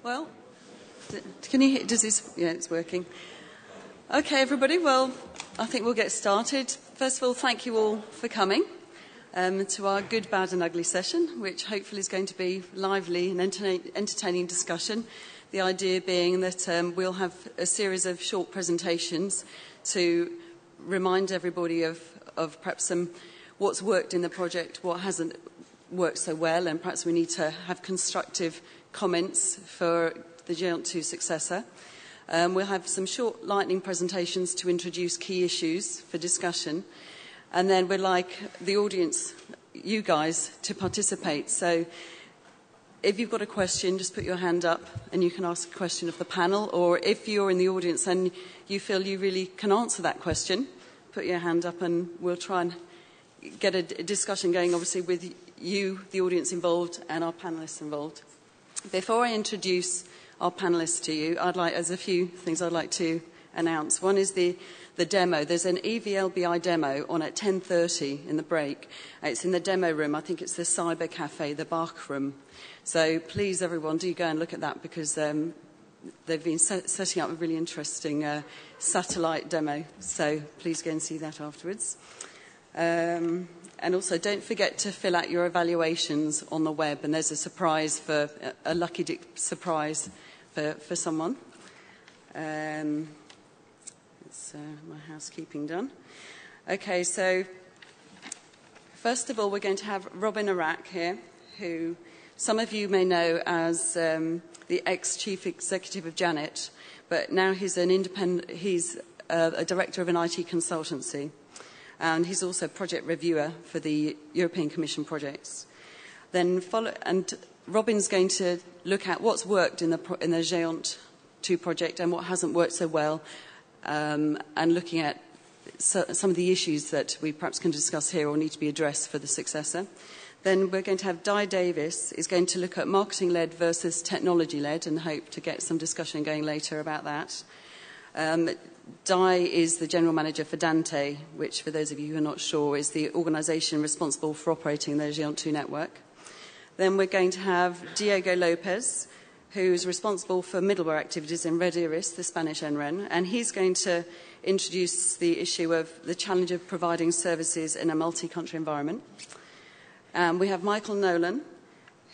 Well, can you hear? Does this? Yeah, it's working. Okay, everybody. Well, I think we'll get started. First of all, thank you all for coming to our Good, Bad and Ugly session, which hopefully is going to be lively and entertaining discussion. The idea being that we'll have a series of short presentations to remind everybody of perhaps what's worked in the project, what hasn't worked so well, and perhaps we need to have constructive comments for the GEONT 2 successor. We'll have some short lightning presentations to introduce key issues for discussion, and then we'd like the audience, you guys, to participate. So if you've got a question, just put your hand up and you can ask a question of the panel, or if you're in the audience and you feel you really can answer that question, put your hand up and we'll try and get a discussion going, obviously with you, the audience involved, and our panellists involved. Before I introduce our panellists to you, there's a few things I'd like to announce. One is the demo. There's an EVLBI demo on at 10:30 in the break. It's in the demo room. I think it's the Cyber Cafe, the Bach room. So please, everyone, do go and look at that, because they've been setting up a really interesting satellite demo. So please go and see that afterwards. And also, don't forget to fill out your evaluations on the web, and there's a surprise a lucky surprise for someone. It's my housekeeping done. Okay, so first of all, we're going to have Robin Arak here, who some of you may know as the ex-chief executive of Janet, but now he's he's a director of an IT consultancy. And he's also a project reviewer for the European Commission projects. And Robin's going to look at what's worked in the GEONT 2 project and what hasn't worked so well, and looking at some of the issues that we perhaps can discuss here or need to be addressed for the successor. Then we're going to have Di Davis, is going to look at marketing-led versus technology-led, and hope to get some discussion going later about that. Di is the general manager for Dante, which, for those of you who are not sure, is the organisation responsible for operating the GEONT 2 network. Then we're going to have Diego Lopez, who's responsible for middleware activities in Red Iris, the Spanish NREN, and he's going to introduce the issue of the challenge of providing services in a multi-country environment. We have Michael Nolan,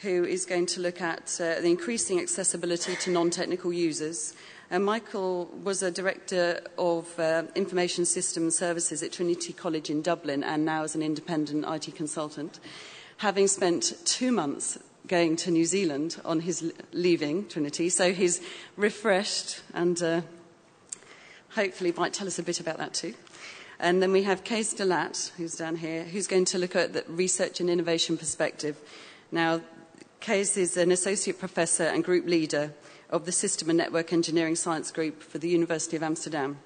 who is going to look at the increasing accessibility to non-technical users. And Michael was a director of information systems services at Trinity College in Dublin, and now is an independent IT consultant, having spent 2 months going to New Zealand on his leaving Trinity. So he's refreshed, and hopefully might tell us a bit about that too. And then we have Kees de Laat, who's down here, who's going to look at the research and innovation perspective. Now, Kees is an associate professor and group leader of the System and Network Engineering Science Group for the University of Amsterdam.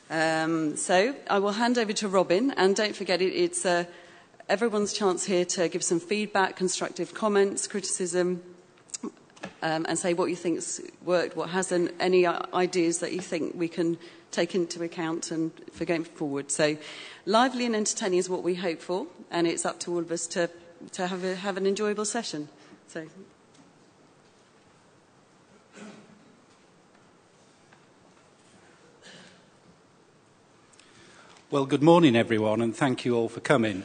So I will hand over to Robin, and don't forget it's everyone's chance here to give some feedback, constructive comments, criticism, and say what you think's worked, what hasn't, any ideas that you think we can take into account and for going forward. So lively and entertaining is what we hope for, and it's up to all of us to have an enjoyable session. So. Well, good morning, everyone, and thank you all for coming.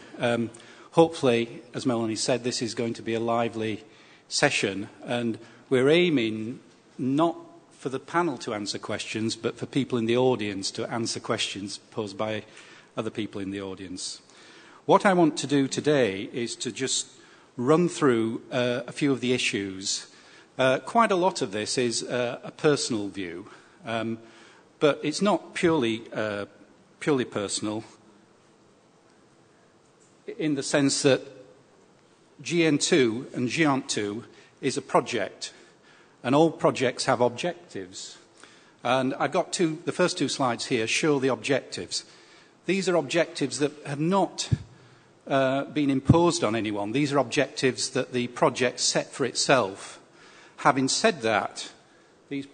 Hopefully, as Melanie said, this is going to be a lively session, and we're aiming not for the panel to answer questions, but for people in the audience to answer questions posed by other people in the audience. What I want to do today is to just run through a few of the issues. Quite a lot of this is a personal view, but it's not purely personal, in the sense that GN2 and GEONT 2 is a project, and all projects have objectives. And I've got the first two slides here show the objectives. These are objectives that have not been imposed on anyone. These are objectives that the project set for itself. Having said that, these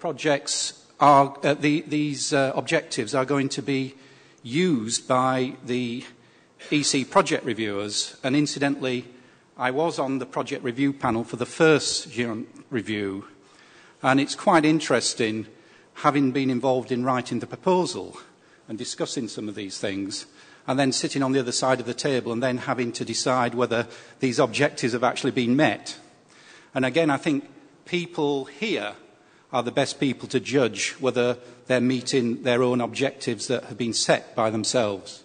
objectives are going to be used by the EC project reviewers, and incidentally, I was on the project review panel for the first GEONT review, And it's quite interesting, having been involved in writing the proposal and discussing some of these things, and then sitting on the other side of the table and then having to decide whether these objectives have actually been met. And again, I think people here are the best people to judge whether they're meeting their own objectives that have been set by themselves.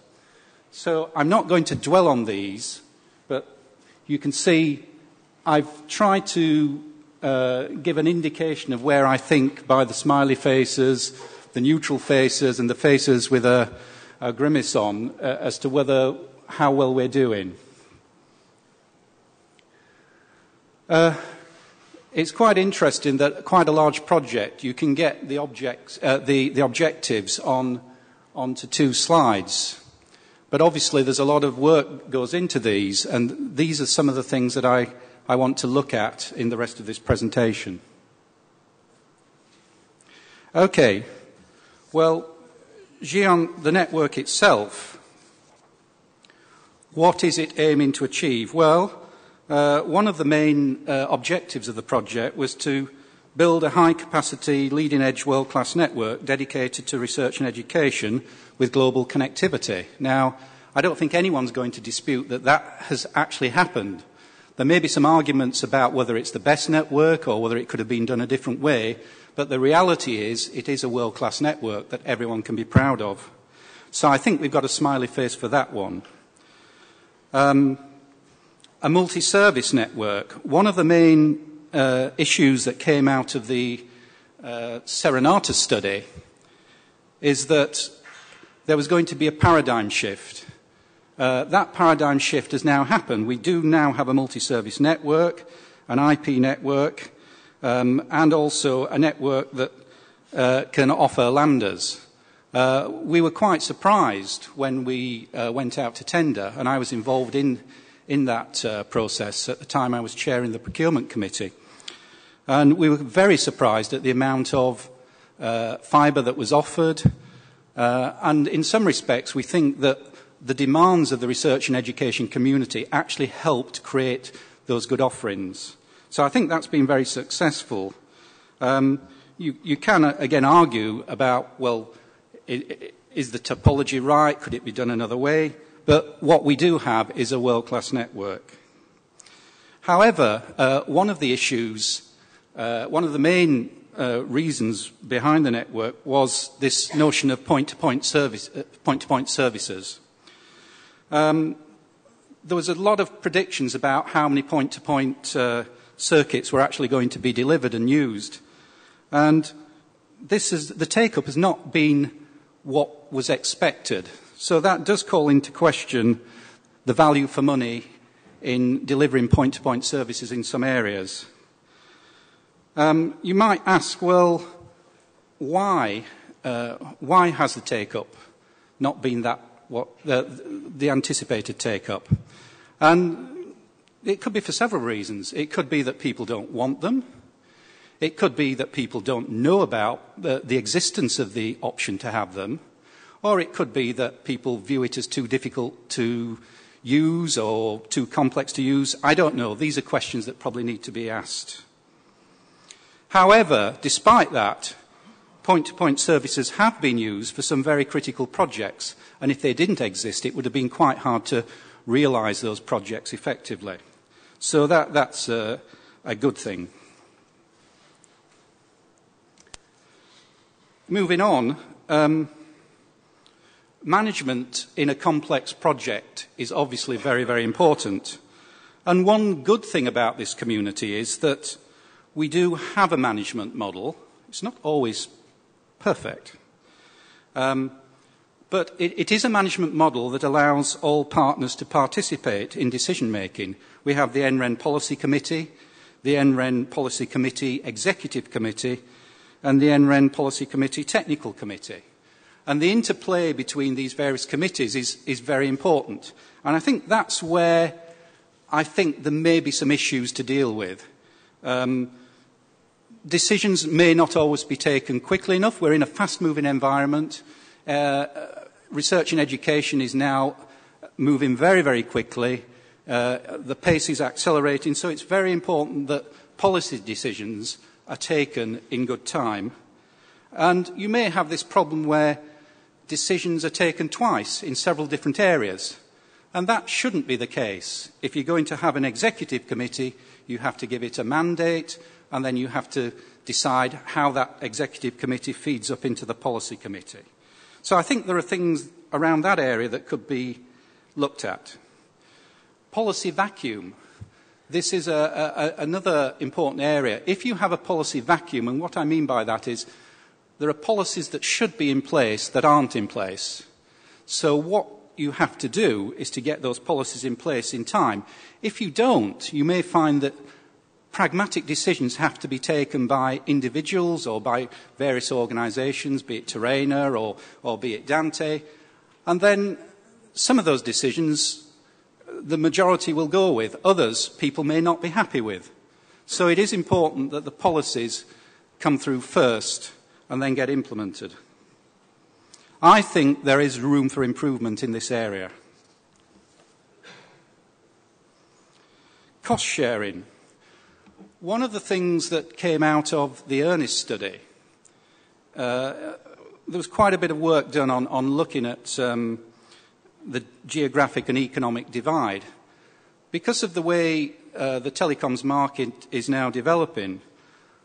So I'm not going to dwell on these, but you can see I've tried to give an indication of where I think by the smiley faces, the neutral faces and the faces with a grimace on as to how well we're doing. It's quite interesting that quite a large project, you can get the objectives onto 2 slides. But obviously there's a lot of work goes into these, and these are some of the things that I want to look at in the rest of this presentation. Okay, well, GION, the network itself, what is it aiming to achieve? Well, one of the main objectives of the project was to build a high-capacity, leading-edge, world-class network dedicated to research and education with global connectivity. Now, I don't think anyone's going to dispute that that has actually happened. There may be some arguments about whether it's the best network or whether it could have been done a different way, but the reality is it is a world-class network that everyone can be proud of. So I think we've got a smiley face for that one. A multi-service network. One of the main issues that came out of the Serenata study is that there was going to be a paradigm shift. That paradigm shift has now happened. We do now have a multi-service network, an IP network, and also a network that can offer lambdas. We were quite surprised when we went out to tender, and I was involved in that process. At the time I was chairing the procurement committee. And we were very surprised at the amount of fibre that was offered. And in some respects, we think that the demands of the research and education community actually helped create those good offerings. So I think that's been very successful. You can, again, argue about, well, is the topology right? Could it be done another way? But what we do have is a world-class network. However, one of the issues, one of the main reasons behind the network was this notion of point-to-point services. There was a lot of predictions about how many point-to-point circuits were actually going to be delivered and used. And the take-up has not been what was expected. So that does call into question the value for money in delivering point-to-point services in some areas. You might ask, well, why has the take-up not been the anticipated take-up? And it could be for several reasons. It could be that people don't want them. It could be that people don't know about the existence of the option to have them. Or it could be that people view it as too difficult to use or too complex to use. I don't know. These are questions that probably need to be asked. However, despite that, point-to-point services have been used for some very critical projects. And if they didn't exist, it would have been quite hard to realise those projects effectively. So that's a good thing. Moving on, management in a complex project is obviously very, very important. And one good thing about this community is that we do have a management model. It's not always perfect. But it is a management model that allows all partners to participate in decision-making. We have the NREN Policy Committee, the NREN Policy Committee Executive Committee, and the NREN Policy Committee Technical Committee. And the interplay between these various committees is very important. And I think that's where I think there may be some issues to deal with. Decisions may not always be taken quickly enough. We're in a fast-moving environment. Research and education is now moving very, very quickly. The pace is accelerating, so it's very important that policy decisions are taken in good time. And you may have this problem where decisions are taken twice in several different areas. And that shouldn't be the case. If you're going to have an executive committee, you have to give it a mandate, and then you have to decide how that executive committee feeds up into the policy committee. So I think there are things around that area that could be looked at. Policy vacuum. This is another important area. If you have a policy vacuum, and what I mean by that is there are policies that should be in place that aren't in place. So what you have to do is to get those policies in place in time. If you don't, you may find that pragmatic decisions have to be taken by individuals or by various organisations, be it Terrainer or be it Dante, and then some of those decisions the majority will go with. Others people may not be happy with. So it is important that the policies come through first and then get implemented. I think there is room for improvement in this area. Cost sharing. One of the things that came out of the Ernest study, there was quite a bit of work done on looking at the geographic and economic divide. Because of the way the telecoms market is now developing,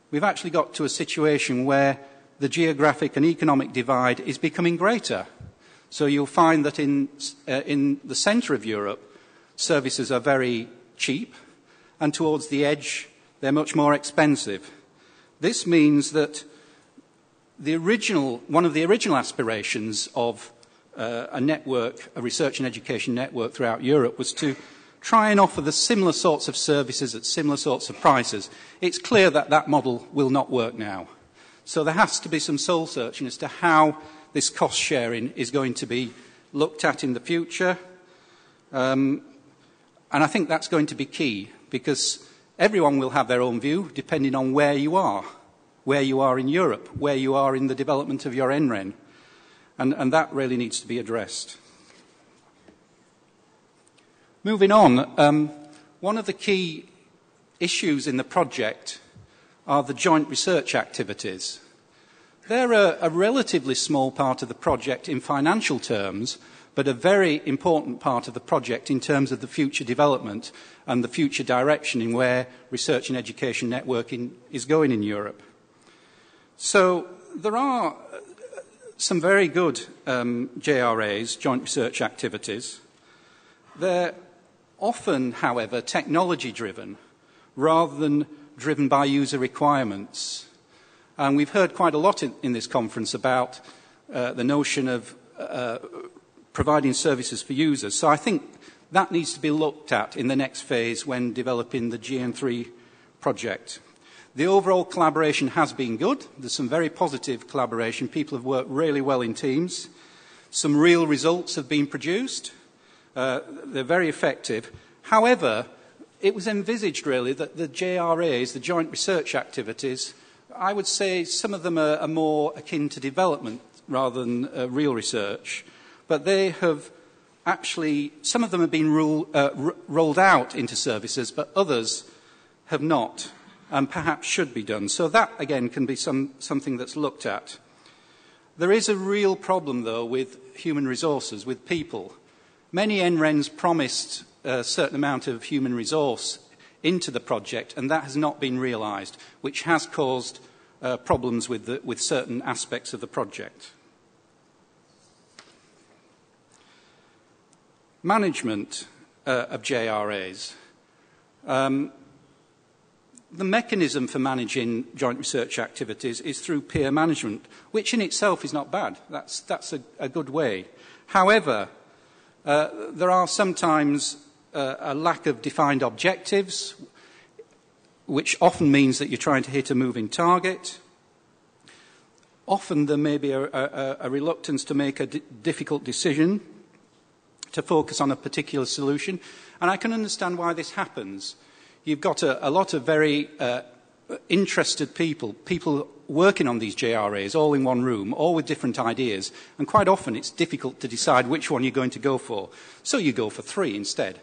we've actually got to a situation where the geographic and economic divide is becoming greater. So you'll find that in the centre of Europe, services are very cheap, and towards the edge, they're much more expensive. This means that one of the original aspirations of a network, a research and education network throughout Europe, was to try and offer the similar sorts of services at similar sorts of prices. It's clear that that model will not work now. So there has to be some soul searching as to how this cost sharing is going to be looked at in the future. And I think that's going to be key, because everyone will have their own view depending on where you are in Europe, where you are in the development of your NREN. And that really needs to be addressed. Moving on, one of the key issues in the project are the joint research activities. They're a relatively small part of the project in financial terms, but a very important part of the project in terms of the future development and the future direction in where research and education networking is going in Europe. So there are some very good JRAs, joint research activities. They're often, however, technology-driven rather than driven by user requirements. And we've heard quite a lot in this conference about the notion of providing services for users. So I think that needs to be looked at in the next phase when developing the GN3 project. The overall collaboration has been good. There's some very positive collaboration. People have worked really well in teams. Some real results have been produced. They're very effective. However, it was envisaged really that the JRAs, the joint research activities, I would say some of them are more akin to development rather than real research. But they have actually, some of them have been rolled out into services, but others have not, and perhaps should be done. So that, again, can be something that's looked at. There is a real problem, though, with human resources, with people. Many NRENs promised a certain amount of human resource into the project, and that has not been realised, which has caused problems with certain aspects of the project. Management of JRAs. The mechanism for managing joint research activities is through peer management, which in itself is not bad. That's a good way. However, there are sometimes a lack of defined objectives, which often means that you're trying to hit a moving target. Often there may be a reluctance to make a difficult decision, to focus on a particular solution. And I can understand why this happens. You've got a lot of very interested people working on these JRAs, all in one room, all with different ideas. And quite often it's difficult to decide which one you're going to go for. So you go for 3 instead.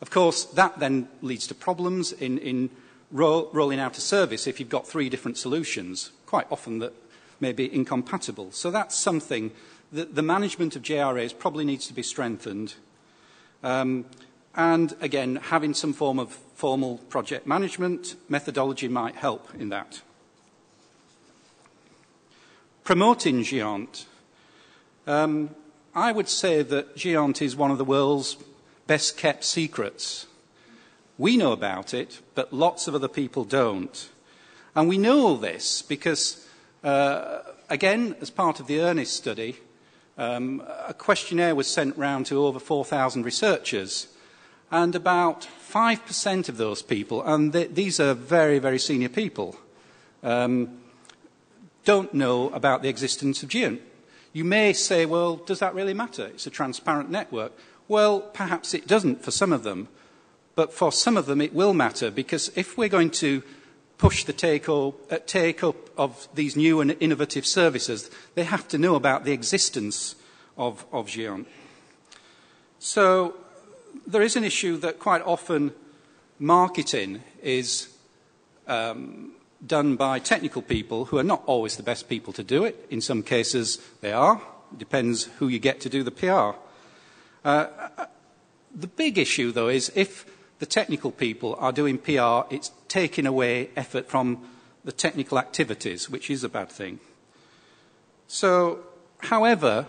Of course, that then leads to problems in rolling out a service if you've got 3 different solutions, quite often that may be incompatible. So that's something that the management of JRAs probably needs to be strengthened. And again, having some form of formal project management methodology might help in that. Promoting GÉANT. I would say that GÉANT is one of the world's best kept secrets. We know about it, but lots of other people don't. And we know this because, again, as part of the EARNEST study, a questionnaire was sent round to over 4,000 researchers, and about 5% of those people, and these are very, very senior people, don't know about the existence of GÉANT. You may say, well, does that really matter? It's a transparent network. Well, perhaps it doesn't for some of them, but for some of them it will matter, because if we're going to push the take-up of these new and innovative services, they have to know about the existence of GÉANT. So there is an issue that quite often marketing is done by technical people who are not always the best people to do it. In some cases they are. It depends who you get to do the PR. The big issue, though, is if the technical people are doing PR, it's taking away effort from the technical activities, which is a bad thing. So, however,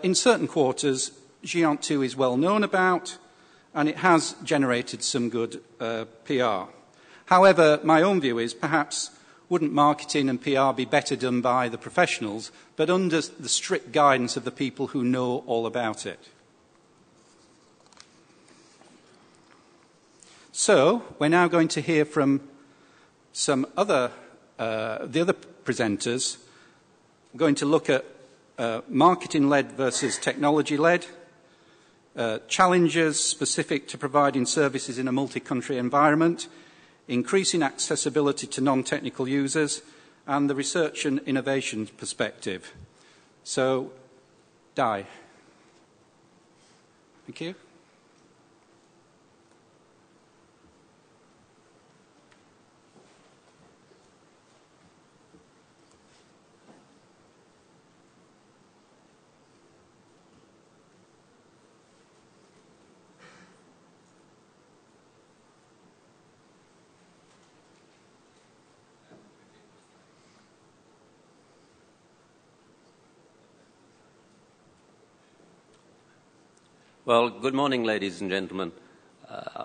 in certain quarters, GÉANT 2 is well known about, and it has generated some good PR. However, my own view is perhaps wouldn't marketing and PR be better done by the professionals, but under the strict guidance of the people who know all about it? So, we're now going to hear from some other, the other presenters. We're going to look at marketing-led versus technology-led, challenges specific to providing services in a multi-country environment, increasing accessibility to non-technical users, and the research and innovation perspective. So, Di. Thank you. Well, good morning, ladies and gentlemen.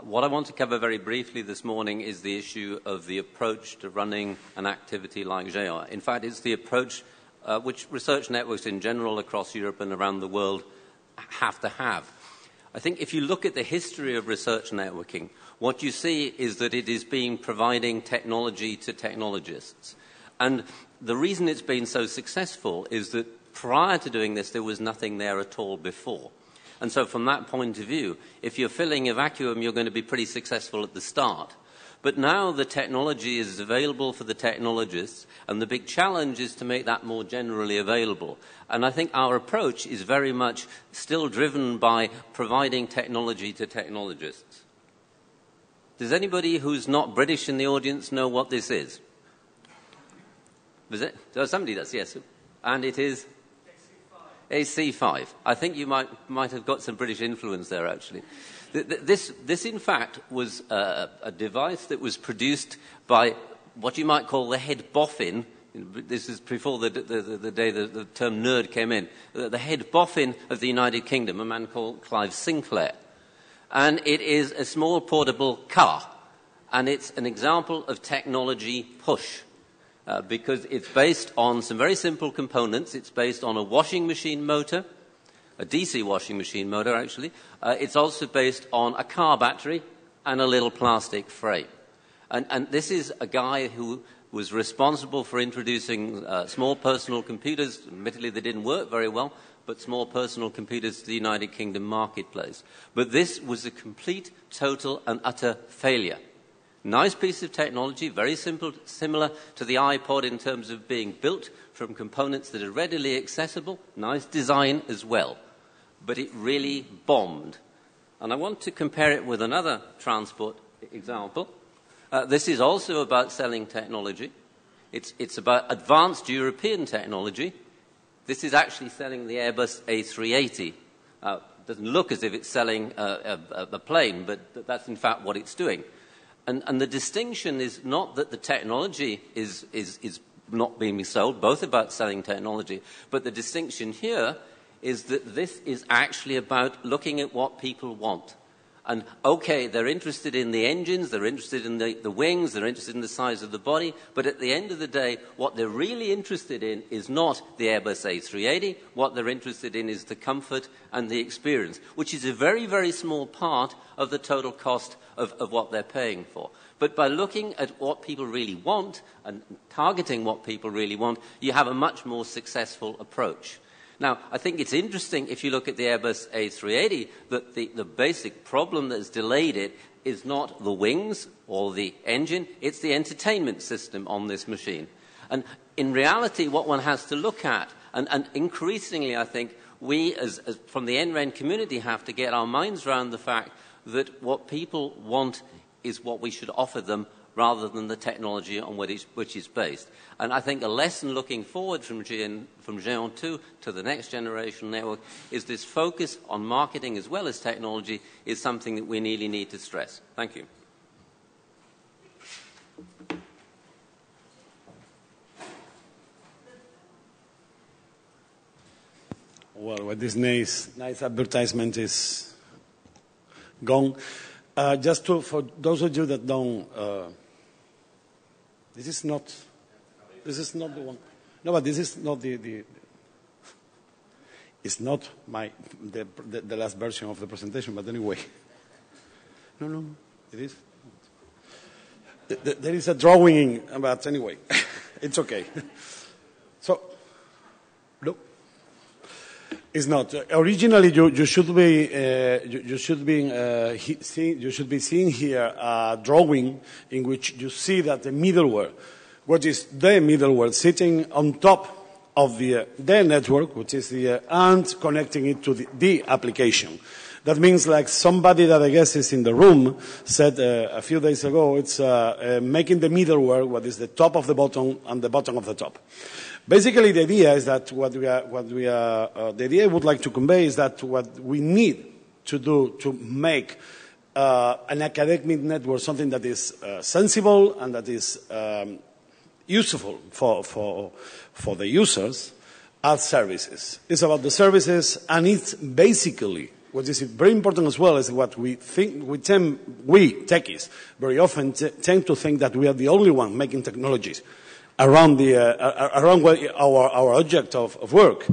What I want to cover very briefly this morning is the issue of the approach to running an activity like GÉANT. In fact, it's the approach which research networks in general across Europe and around the world have to have. I think if you look at the history of research networking, what you see is that it is providing technology to technologists. And the reason it's been so successful is that prior to doing this, there was nothing there at all before. And so from that point of view, if you're filling a vacuum, you're going to be pretty successful at the start. But now the technology is available for the technologists, and the big challenge is to make that more generally available. And I think our approach is very much still driven by providing technology to technologists. Does anybody who's not British in the audience know what this is? Was it? Oh, somebody does, yes. And it is? AC5. I think you might have got some British influence there, actually. This in fact, was a device that was produced by what you might call the head boffin. This is before the day the term nerd came in. The head boffin of the United Kingdom, a man called Clive Sinclair. And it is a small portable car. And it's an example of technology push. Because it's based on some very simple components. It's based on a washing machine motor, a DC washing machine motor, actually. It's also based on a car battery and a little plastic frame. And this is a guy who was responsible for introducing small personal computers. Admittedly, they didn't work very well, but small personal computers to the United Kingdom marketplace. But this was a complete, total, and utter failure. Nice piece of technology, very simple, similar to the iPod in terms of being built from components that are readily accessible. Nice design as well. But it really bombed. And I want to compare it with another transport example. This is also about selling technology. It's about advanced European technology. This is actually selling the Airbus A380. It doesn't look as if it's selling a plane, but that's in fact what it's doing. And the distinction is not that the technology is not being sold, both about selling technology, but the distinction here is that this is actually about looking at what people want. And, okay, they're interested in the engines, they're interested in the wings, they're interested in the size of the body, but at the end of the day, what they're really interested in is not the Airbus A380. What they're interested in is the comfort and the experience, which is a very, very small part of the total cost of what they're paying for. But by looking at what people really want and targeting what people really want, you have a much more successful approach. Now, I think it's interesting, if you look at the Airbus A380, that the basic problem that has delayed it is not the wings or the engine, it's the entertainment system on this machine. And in reality, what one has to look at, and increasingly, I think, we, as from the NREN community, have to get our minds around the fact that what people want is what we should offer them, rather than the technology on which it's based. And I think a lesson looking forward from Géant 2 to the next generation network is this focus on marketing as well as technology is something that we really need to stress. Thank you. Well, with this nice advertisement is gone. Just for those of you that don't, this is not the one. No, but this is not it's not the last version of the presentation, but anyway. No, it is. There is a drawing, but anyway, it's okay. So, look. It's not. Originally, you should be seeing here a drawing in which you see that the middleware, what is the middleware, sitting on top of the network, which is and connecting it to the application. That means, like somebody that I guess is in the room said a few days ago, it's making the middleware what is the top of the bottom and the bottom of the top. Basically, the idea is that the idea I would like to convey is that what we need to do to make an academic network something that is sensible and that is useful for the users are services. It's about the services, and it's basically what is very important as well is what we think. We techies very often tend to think that we are the only one making technologies around our object of work,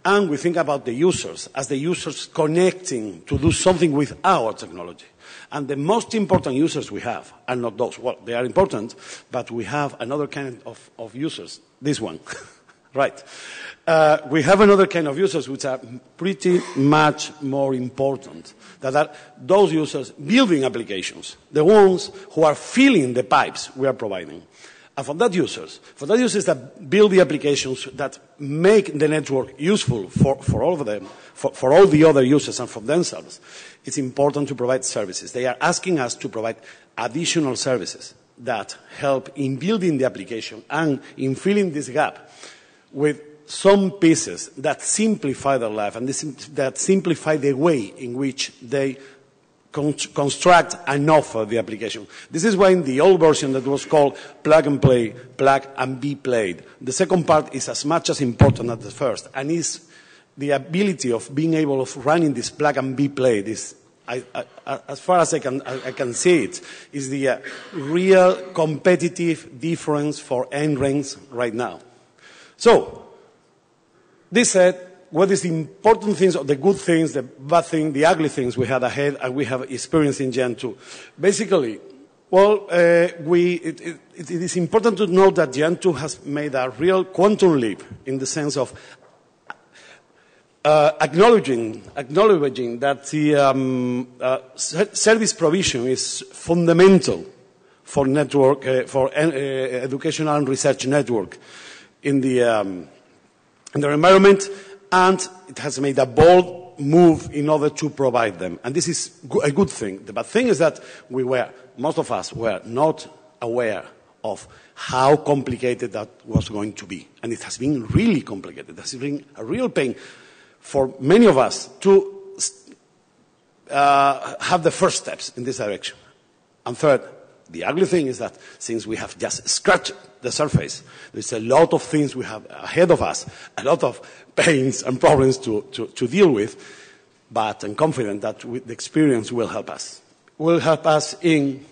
and we think about the users as the users connecting to do something with our technology. And the most important users we have are not those. Well, they are important, but we have another kind of users. This one, right? We have another kind of users which are pretty much more important. That are those users building applications, the ones who are filling the pipes we are providing. And for that users that build the applications that make the network useful for all of them, for all the other users and for themselves, it's important to provide services. They are asking us to provide additional services that help in building the application and in filling this gap with some pieces that simplify their life and that simplify the way in which they construct and offer the application. This is why in the old version that was called plug and play, plug and be played, the second part is as much as important as the first, and is the ability of being able of running this plug and be played is, as far as I can see it, is the real competitive difference for NRENs right now. So, this said, what is the important things, or the good things, the bad things, the ugly things we had ahead and we have experienced in Gen 2? Basically, well, it is important to note that Gen 2 has made a real quantum leap in the sense of acknowledging that the service provision is fundamental for network, for educational and research network in the environment, and it has made a bold move in order to provide them. And this is a good thing. The bad thing is that most of us were not aware of how complicated that was going to be. And it has been really complicated. It has been a real pain for many of us to have the first steps in this direction. And third, the ugly thing is that since we have just scratched the surface, there's a lot of things we have ahead of us, a lot of pains and problems to deal with, but I'm confident that the experience will help us. Will help us in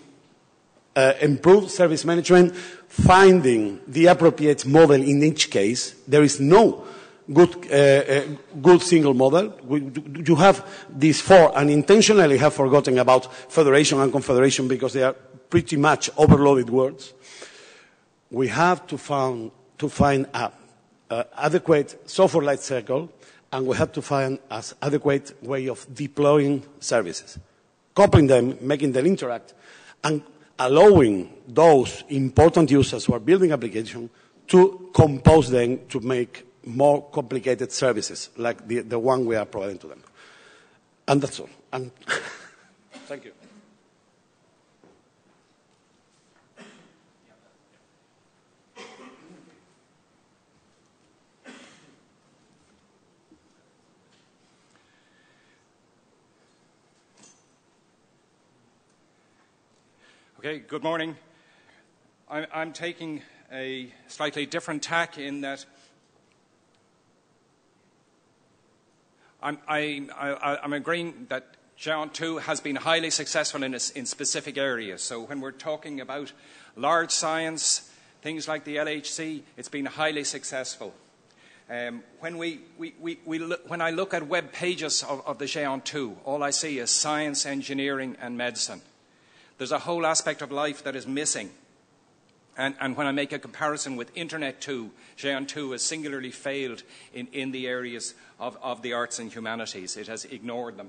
improved service management, finding the appropriate model in each case. There is no good single model. You have these four, and intentionally have forgotten about federation and confederation because they are pretty much overloaded words. We have to find an adequate software life cycle, and we have to find an adequate way of deploying services, coupling them, making them interact, and allowing those important users who are building applications to compose them to make more complicated services, like the one we are providing to them. And that's all. And thank you. Okay, good morning. I'm taking a slightly different tack in that I'm agreeing that Géant 2 has been highly successful in specific areas. So when we're talking about large science, things like the LHC, it's been highly successful. When I look at web pages of the Géant 2, all I see is science, engineering, and medicine. There's a whole aspect of life that is missing. And when I make a comparison with Internet 2, Géant 2 has singularly failed in the areas of the arts and humanities. It has ignored them.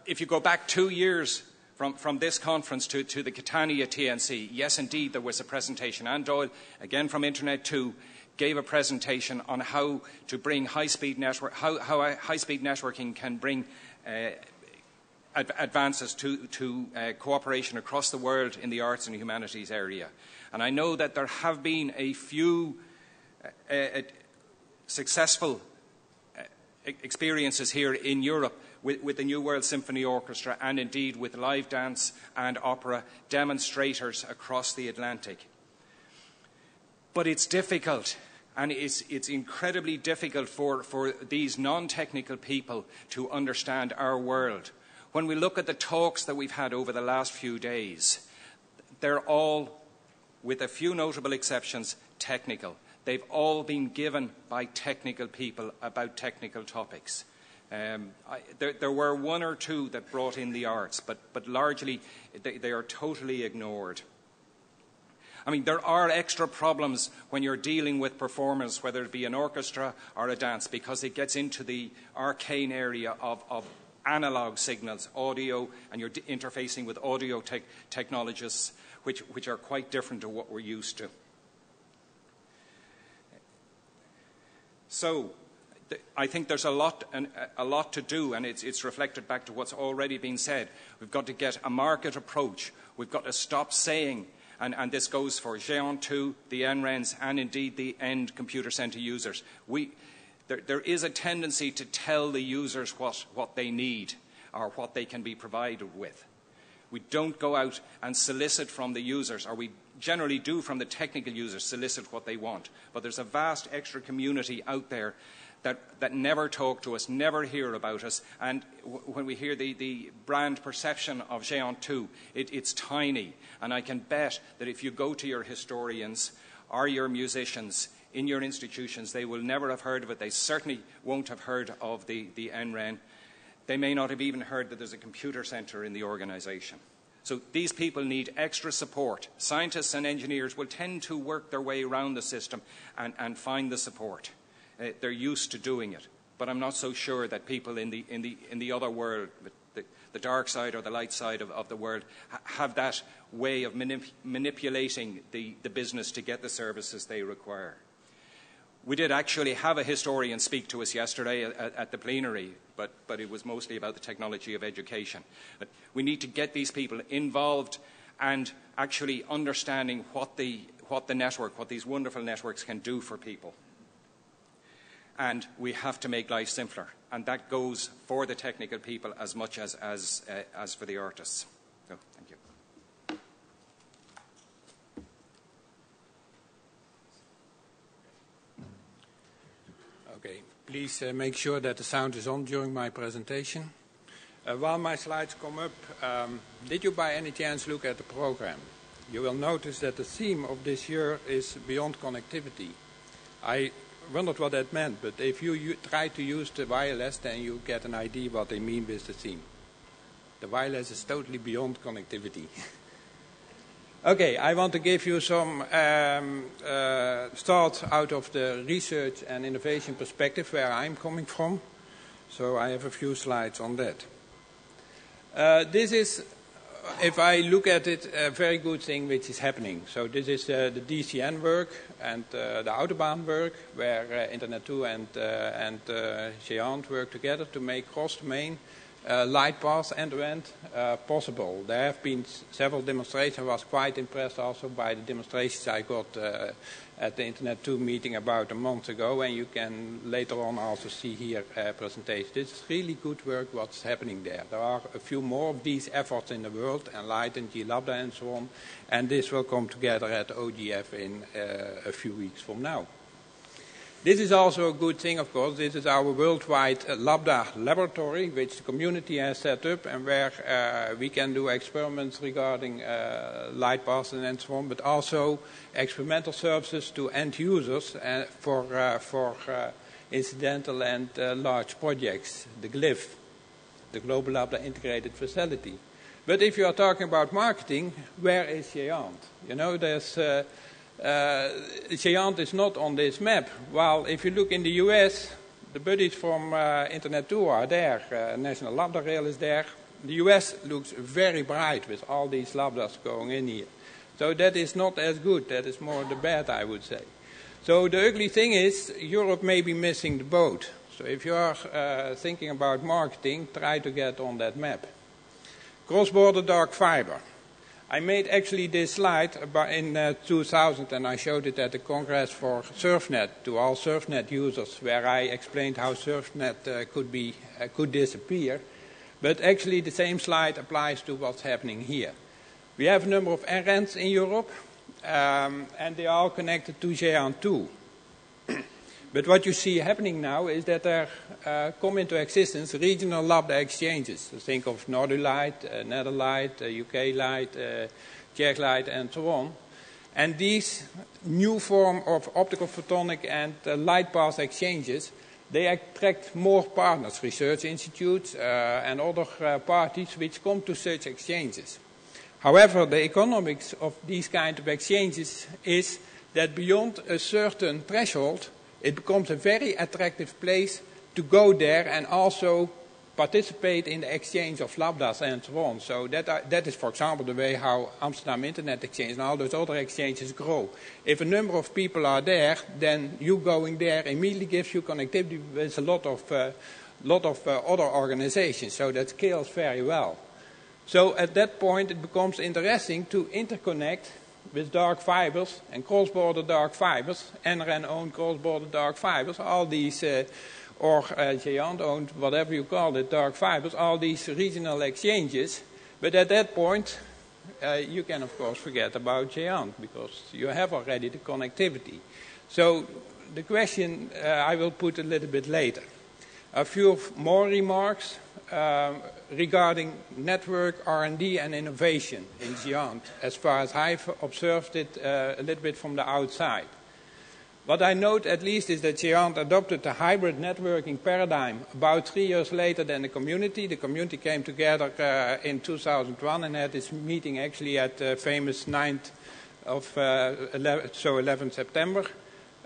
If you go back 2 years from this conference to the Catania TNC, yes, indeed, there was a presentation. Anne Doyle, again from Internet 2, gave a presentation on how to bring high-speed network, how high-speed networking can bring advances to cooperation across the world in the arts and humanities area. And I know that there have been a few successful experiences here in Europe with the New World Symphony Orchestra, and indeed with live dance and opera demonstrators across the Atlantic. But it's difficult, and it's incredibly difficult for these non-technical people to understand our world. When we look at the talks that we've had over the last few days, they're all, with a few notable exceptions, technical. They've all been given by technical people about technical topics. There were one or two that brought in the arts, but largely they are totally ignored. I mean, there are extra problems when you're dealing with performers, whether it be an orchestra or a dance, because it gets into the arcane area of analog signals, audio, and you're interfacing with audio technologists, which are quite different to what we're used to. So I think there's a lot to do, and it's reflected back to what's already been said. We've got to get a market approach. We've got to stop saying, and this goes for Géant 2, the NRENs, and indeed the end computer center users. There is a tendency to tell the users what they need or what they can be provided with. We don't go out and solicit from the users, or we generally do from the technical users, solicit what they want. But there's a vast extra community out there that never talk to us, never hear about us. And when we hear the brand perception of Géant 2, it's tiny. And I can bet that if you go to your historians or your musicians in your institutions, they will never have heard of it. They certainly won't have heard of the NREN. They may not have even heard that there's a computer center in the organization. So these people need extra support. Scientists and engineers will tend to work their way around the system and find the support. They're used to doing it. But I'm not so sure that people in the other world, the dark side or the light side of the world, have that way of manipulating the business to get the services they require. We did actually have a historian speak to us yesterday at the plenary, but it was mostly about the technology of education. But we need to get these people involved and actually understanding what the network, what these wonderful networks can do for people. And we have to make life simpler, and that goes for the technical people as much as for the artists. So, thank you. Okay, please make sure that the sound is on during my presentation. While my slides come up, did you by any chance look at the program? You will notice that the theme of this year is Beyond Connectivity. I wondered what that meant, but if you try to use the wireless, then you get an idea what they mean with the theme. The wireless is totally beyond connectivity. Okay, I want to give you some thoughts out of the research and innovation perspective where I'm coming from. So I have a few slides on that. This is, if I look at it, a very good thing which is happening. So this is the DCN work and the Autobahn work, where Internet2 and Géant work together to make cross-domain light paths end-to-end possible. There have been several demonstrations. I was quite impressed also by the demonstrations I got at the Internet2 meeting about a month ago, and you can later on also see here presentations. This is really good work what's happening there. There are a few more of these efforts in the world, Enlight and G-Lambda and so on, and this will come together at OGF in a few weeks from now. This is also a good thing, of course. This is our worldwide Lambda laboratory, which the community has set up, and where we can do experiments regarding light paths and so on, but also experimental services to end users for incidental and large projects, the GLIF, the Global Lambda Integrated Facility. But if you are talking about marketing, where is Géant? You know, there's... Géant is not on this map. While if you look in the US, the buddies from Internet2 are there. National Lambda Rail is there. The US looks very bright with all these lambdas going in here. So that is not as good. That is more the bad, I would say. So the ugly thing is Europe may be missing the boat. So if you are thinking about marketing, try to get on that map. Cross-border dark fiber. I made actually this slide in 2000, and I showed it at the Congress for SurfNet to all SurfNet users, where I explained how SurfNet could disappear. But actually the same slide applies to what's happening here. We have a number of RNs in Europe, and they are all connected to Géant 2. But what you see happening now is that there come into existence regional Lambda exchanges. So think of Nordulight, Netherlight, UK Light, Czech Light, and so on. And these new form of optical photonic and light path exchanges, they attract more partners, research institutes and other parties which come to such exchanges. However, the economics of these kind of exchanges is that beyond a certain threshold, it becomes a very attractive place to go there and also participate in the exchange of lambdas and so on. So that is, for example, the way how Amsterdam Internet Exchange and all those other exchanges grow. If a number of people are there, then you going there immediately gives you connectivity with a lot of other organizations. So that scales very well. So at that point, it becomes interesting to interconnect with dark fibers and cross-border dark fibers, NRN-owned cross-border dark fibers, all these, or Géant-owned, whatever you call it, dark fibers, all these regional exchanges. But at that point, you can, of course, forget about Géant, because you have already the connectivity. So the question I will put a little bit later. A few more remarks regarding network R&D and innovation in Géant, as far as I've observed it a little bit from the outside. What I note at least is that Géant adopted the hybrid networking paradigm about 3 years later than the community. The community came together in 2001 and had this meeting actually at the famous 9th of 11 September.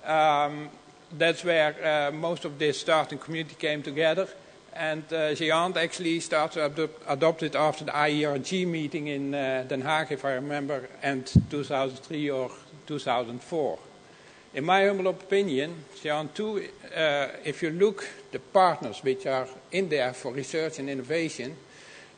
That's where most of this starting community came together. And Géant actually started to adopt it after the IERG meeting in Den Haag, if I remember, and 2003 or 2004. In my humble opinion, Géant 2, if you look the partners which are in there for research and innovation,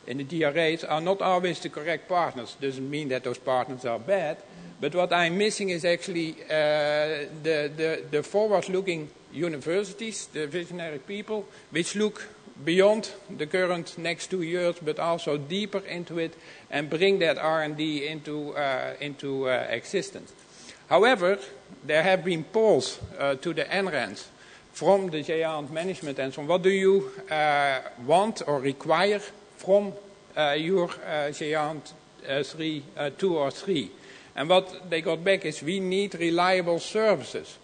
in the DRAs are not always the correct partners. Doesn't mean that those partners are bad, but what I'm missing is actually the forward-looking universities, the visionary people, which look beyond the current next 2 years, but also deeper into it and bring that R&D into existence. However, there have been polls to the NRANs from the GEANT management and so on. What do you want or require from your GEANT 2 or 3? And what they got back is we need reliable services.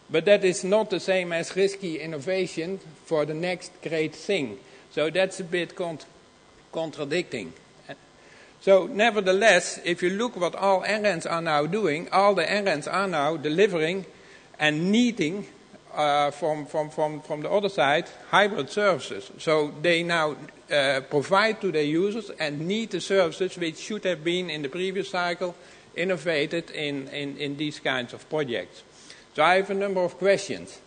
But that is not the same as risky innovation for the next great thing. So that's a bit contradicting. So nevertheless, if you look what all NRANs are now doing, all the NRANs are now delivering and needing from the other side hybrid services. So they now provide to their users and need the services which should have been in the previous cycle innovated in these kinds of projects. So I have a number of questions.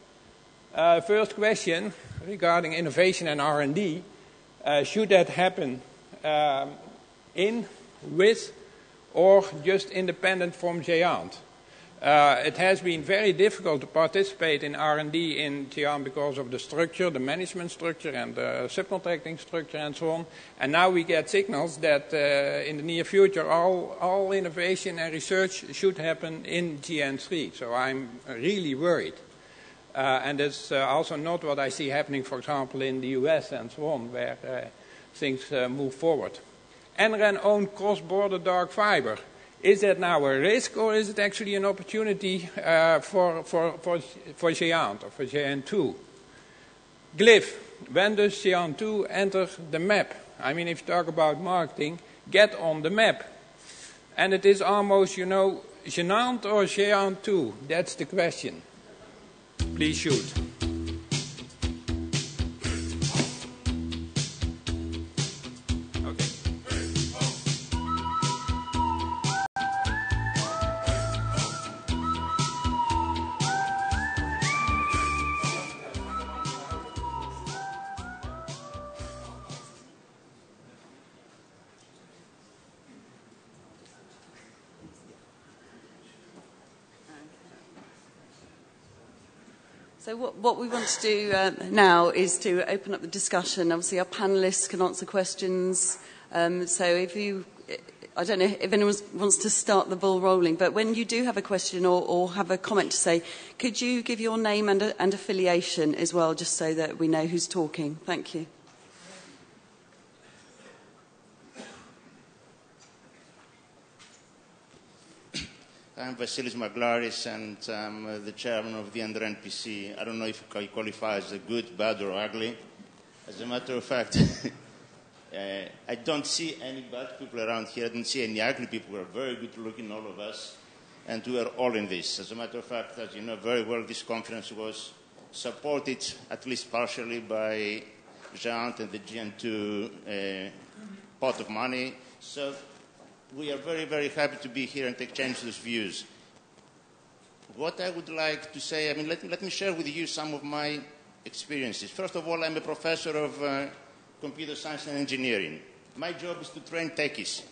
First question regarding innovation and R&D. Should that happen with, or just independent from GEANT? It has been very difficult to participate in R&D in GEANT because of the structure, the management structure and the subcontracting structure and so on. And now we get signals that in the near future all innovation and research should happen in GN3. So I'm really worried. And that's also not what I see happening, for example, in the US and so on, where things move forward. NRAN-owned cross-border dark fiber. Is that now a risk, or is it actually an opportunity for GEANT or for GN2? Glyph, when does GN2 enter the map? I mean, if you talk about marketing, get on the map. And it is almost, GENANT or GN2? That's the question. Please shoot. So what we want to do now is to open up the discussion. Obviously, our panellists can answer questions. So if you, I don't know if anyone wants to start the ball rolling, but when you do have a question or have a comment to say, could you give your name and affiliation as well, just so that we know who's talking? Thank you. I'm Vasilis Maglaris, and I'm the chairman of the NRNPC. I don't know if I qualify as a good, bad, or ugly. As a matter of fact, I don't see any bad people around here. I don't see any ugly people. We're very good looking, all of us, and we are all in this. As a matter of fact, as you know very well, this conference was supported, at least partially, by GEANT and the GN2 pot of money. So we are very, very happy to be here and exchange those views. What I would like to say, let me share with you some of my experiences. First of all, I'm a professor of computer science and engineering. My job is to train techies,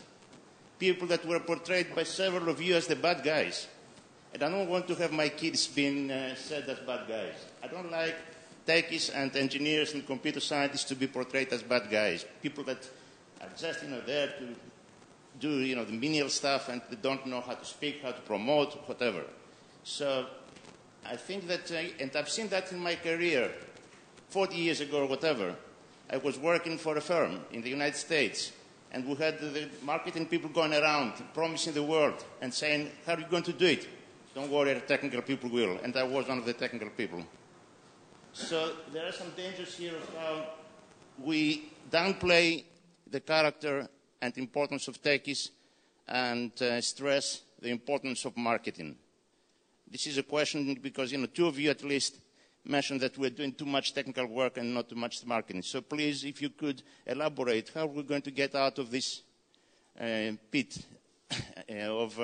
people that were portrayed by several of you as the bad guys. And I don't want to have my kids being said as bad guys. I don't like techies and engineers and computer scientists to be portrayed as bad guys, people that are just there to do the menial stuff and they don't know how to speak, how to promote, whatever. So I think that, and I've seen that in my career, 40 years ago or whatever, I was working for a firm in the United States, and we had the marketing people going around promising the world and saying, how are you going to do it? Don't worry, the technical people will. And I was one of the technical people. So there are some dangers here of how we downplay the character and importance of techies and stress the importance of marketing. This is a question because, two of you at least mentioned that we're doing too much technical work and not too much marketing. So please, if you could elaborate how we're going to get out of this pit of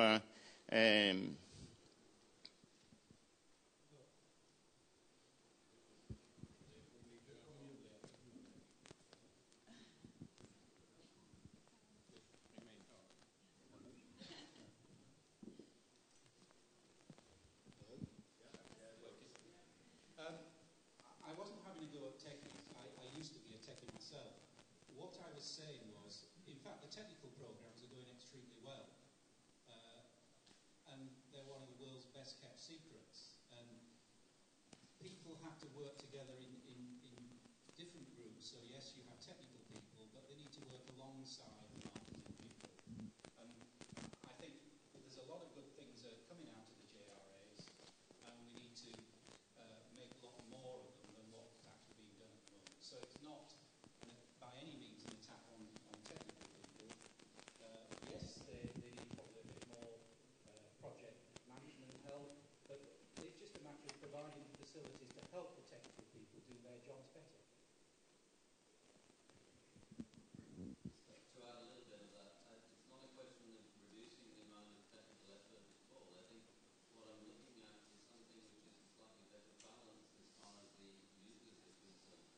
was saying was, in fact, the technical programs are going extremely well. And they're one of the world's best kept secrets. And people have to work together in different groups. So yes, you have technical people, but they need to work alongside the marketing people. And I think there's a lot of good things that are coming out of the JRAs, and we need to make a lot more of them than what's actually being done at the moment. So it's not by any means an attack on technical people. Yes, they need probably a bit more project management help, but it's just a matter of providing facilities to help the technical people do their jobs better. To add a little bit of that, it's not a question of reducing the amount of technical effort at all. I think what I'm looking at is something which is a slightly better balance as far as the users are concerned.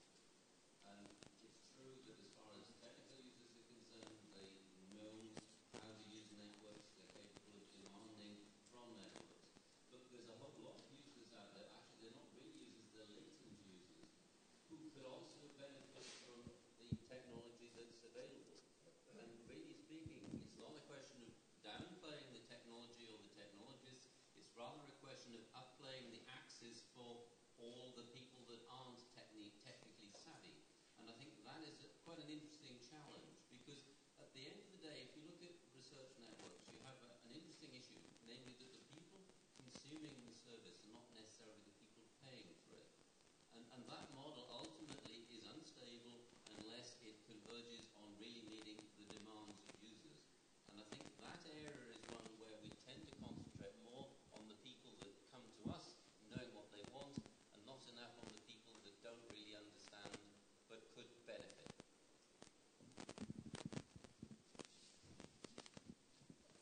And it's true that as far as technical users are concerned, they know how to use networks, they're capable of demanding from networks. But there's a whole lot of users out there, actually they're not real users, they're latent users, who could also benefit from the technology that's available. And really speaking, it's not a question of downplaying the technology or the technologists, it's rather a question of upplaying the axes for all the people that aren't technically savvy. And I think that is quite an interesting challenge, because at the end of the day, if you look at research networks, you have an interesting issue, namely that the people consuming the service are not necessarily the people paying for it. And that model ultimately is unstable unless it converges on really meeting the demands of users. And I think that area is one where we tend to concentrate more on the people that come to us knowing what they want, and not enough on the people that don't really understand but could benefit.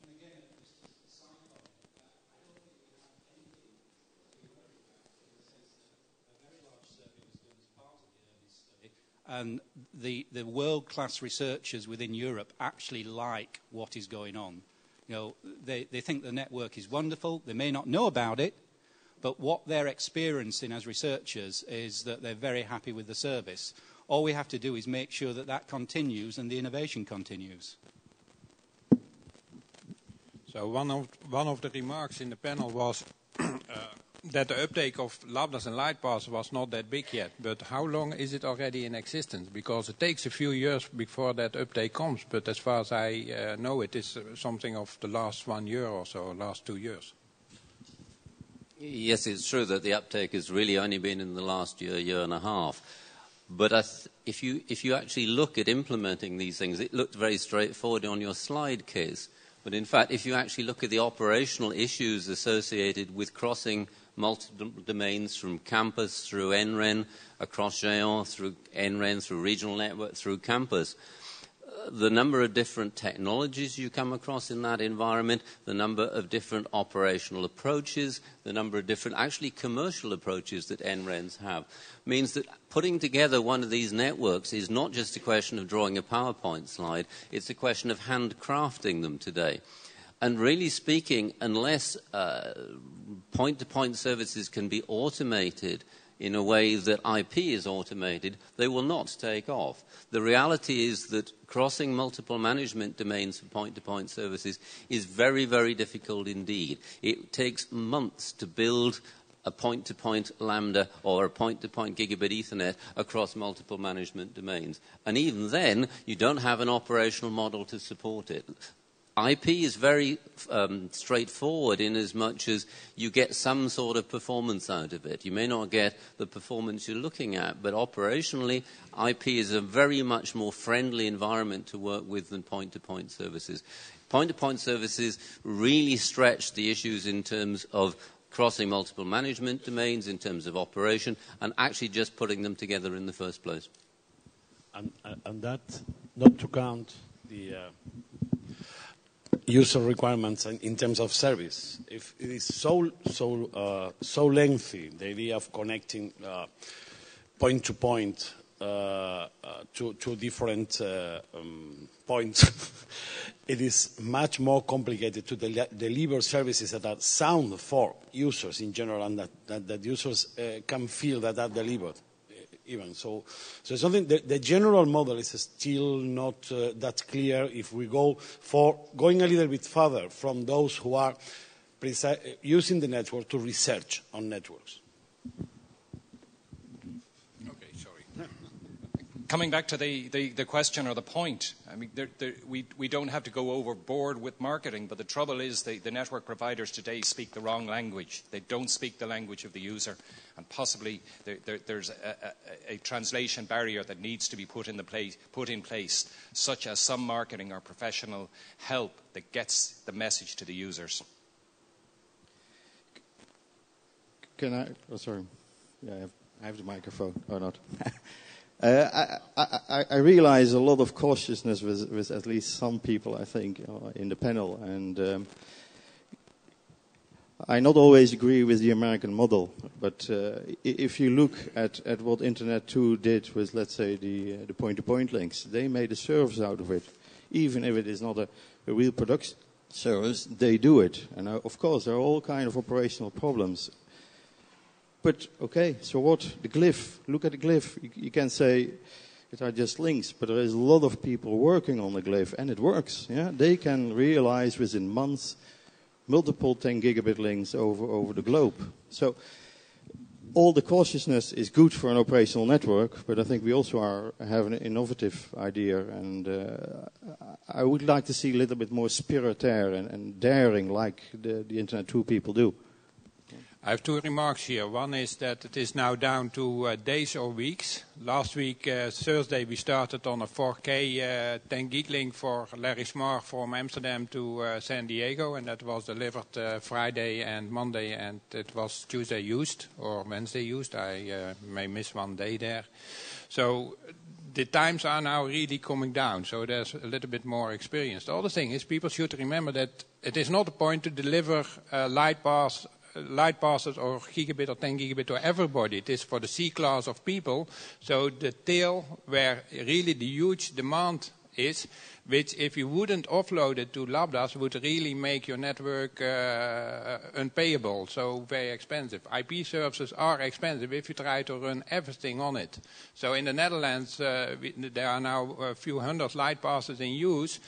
And again, just as a side comment, I don't think we have anything to be worried about, in the sense that a very large survey was done as part of the early study. And the world-class researchers within Europe actually like what is going on. You know, they think the network is wonderful. They may not know about it, but what they're experiencing as researchers is that they're very happy with the service. All we have to do is make sure that that continues and the innovation continues. So one of the remarks in the panel was that the uptake of lambdas and lightpaths was not that big yet. But how long is it already in existence? Because it takes a few years before that uptake comes. But as far as I know, it is something of the last 1 year or so, last 2 years. Yes, it's true that the uptake has really only been in the last year and a half. But if you actually look at implementing these things, it looked very straightforward on your slide case. But in fact, if you actually look at the operational issues associated with crossing multiple domains from campus through NREN, across Géant, through NREN, through regional network, through campus, the number of different technologies you come across in that environment, the number of different operational approaches, the number of different actually commercial approaches that NRENs have, means that putting together one of these networks is not just a question of drawing a PowerPoint slide, it's a question of handcrafting them today. And really speaking, unless point-to-point services can be automated in a way that IP is automated, they will not take off. The reality is that crossing multiple management domains for point-to-point services is very, very difficult indeed. It takes months to build a point-to-point lambda or a point-to-point gigabit Ethernet across multiple management domains. And even then, you don't have an operational model to support it. IP is very straightforward in as much as you get some sort of performance out of it. You may not get the performance you're looking at, but operationally, IP is a very much more friendly environment to work with than point-to-point services. Point-to-point services really stretch the issues in terms of crossing multiple management domains, in terms of operation, and actually just putting them together in the first place. And that, not to count the user requirements in terms of service. If it is so lengthy, the idea of connecting point to point to different points, it is much more complicated to deliver services that are sound for users in general, and that users can feel that are delivered. even. So something, the general model is still not that clear if we go for going a little bit further from those who are using the network to research on networks. Okay, sorry. Coming back to the question or the point, I mean, we don't have to go overboard with marketing, but the trouble is the network providers today speak the wrong language. They don't speak the language of the user, and possibly there's a translation barrier that needs to be put in place, such as some marketing or professional help that gets the message to the users. Can I? Oh, sorry. Yeah, I have the microphone or not. I realize a lot of cautiousness with at least some people, I think, in the panel, and I not always agree with the American model. But if you look at what Internet 2 did with, let's say, the point-to-point links, they made a service out of it. Even if it is not a real production service, they do it. And of course, there are all kinds of operational problems. But, okay, so what? The glyph. Look at the glyph. You can say it are just links, but there is a lot of people working on the glyph, and it works. Yeah? They can realize within months multiple 10 gigabit links over the globe. So all the cautiousness is good for an operational network, but I think we also have an innovative idea, and I would like to see a little bit more spirit there and daring like the Internet 2 people do. I have two remarks here. One is that it is now down to days or weeks. Last week, Thursday, we started on a 4K 10 gig link for Larry Smar from Amsterdam to San Diego, and that was delivered Friday and Monday, and it was Tuesday used, or Wednesday used. I may miss one day there. So the times are now really coming down, so there's a little bit more experience. The other thing is people should remember that it is not a point to deliver light passes or gigabit or 10 gigabit to everybody. It is for the C class of people. So the tail where really the huge demand is, which if you wouldn't offload it to lambdas would really make your network unpayable, so very expensive. IP services are expensive if you try to run everything on it. So in the Netherlands, there are now a few hundred light passes in use.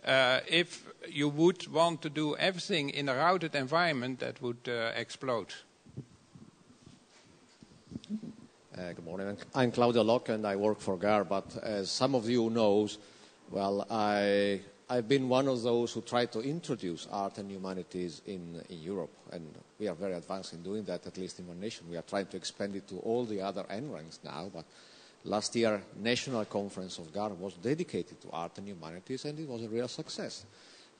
If you would want to do everything in a routed environment, that would explode. Good morning. I'm Claudio Locke and I work for GAR, but as some of you knows, well, I've been one of those who tried to introduce art and humanities in Europe, and we are very advanced in doing that, at least in one nation. We are trying to expand it to all the other NRANs now, but last year, National Conference of GAR was dedicated to art and humanities, and it was a real success.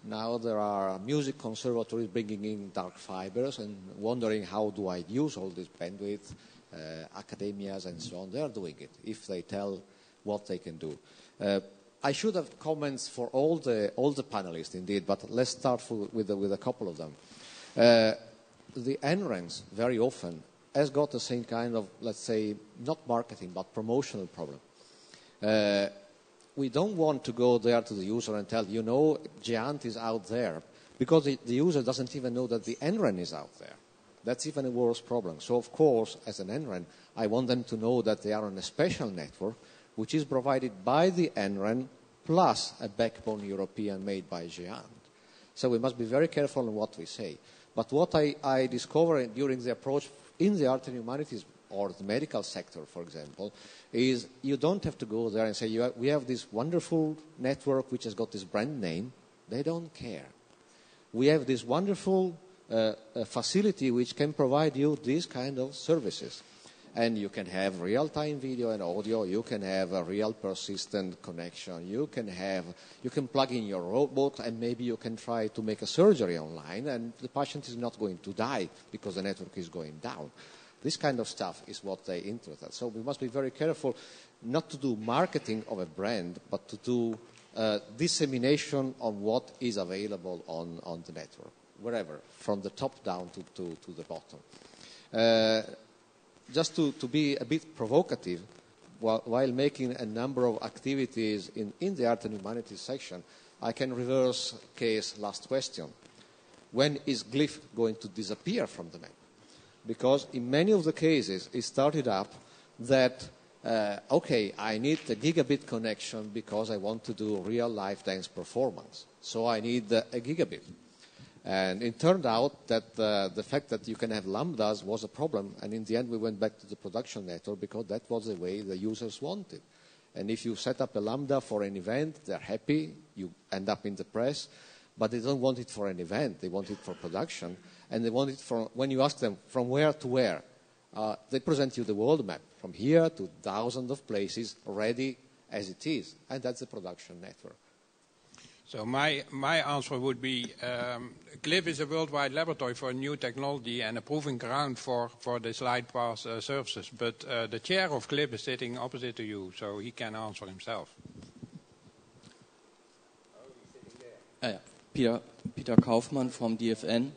Now there are music conservatories bringing in dark fibers and wondering how do I use all this bandwidth, academias and so on. They are doing it, if they tell what they can do. I should have comments for all the panelists, indeed, but let's start with a couple of them. The NRANs, very often, has got the same kind of, let's say, not marketing, but promotional problem. We don't want to go there to the user and tell, you know, Giant is out there, because the user doesn't even know that the NRAN is out there. That's even a worse problem. So, of course, as an NRAN, I want them to know that they are on a special network, which is provided by the NRAN plus a backbone European made by Giant. So we must be very careful on what we say. But what I discovered during the approach in the art and humanities or the medical sector, for example, is you don't have to go there and say, we have this wonderful network which has got this brand name. They don't care. We have this wonderful facility which can provide you these kind of services. And you can have real-time video and audio. You can have a real persistent connection. You can plug in your robot, and maybe you can try to make a surgery online, and the patient is not going to die because the network is going down. This kind of stuff is what they interested. So we must be very careful not to do marketing of a brand, but to do dissemination of what is available on the network, wherever, from the top down to the bottom. Just to be a bit provocative, while making a number of activities in the art and humanities section, I can reverse case last question. When is glyph going to disappear from the map? Because in many of the cases, it started up that okay, I need a gigabit connection because I want to do real-life dance performance. So I need a gigabit. And it turned out that the fact that you can have lambdas was a problem. And in the end, we went back to the production network because that was the way the users wanted. And if you set up a lambda for an event, they're happy. You end up in the press. But they don't want it for an event. They want it for production. And they want it from, when you ask them from where to where, they present you the world map. From here to thousands of places ready as it is. And that's the production network. So my answer would be, Glyph is a worldwide laboratory for new technology and a proving ground for these light path services. But the chair of Glyph is sitting opposite to you, so he can answer himself. Peter Kaufmann from DFN.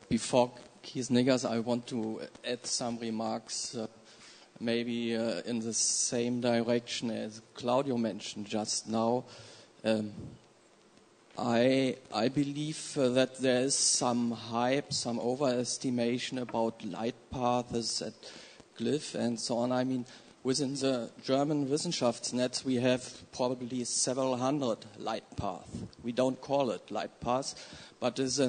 Before Keith Niggers, I want to add some remarks, maybe in the same direction as Claudio mentioned just now. I believe that there is some hype, some overestimation about light paths at Glyph and so on. I mean, within the German Wissenschaftsnetz, we have probably several hundred light paths. We don't call it light paths, but it's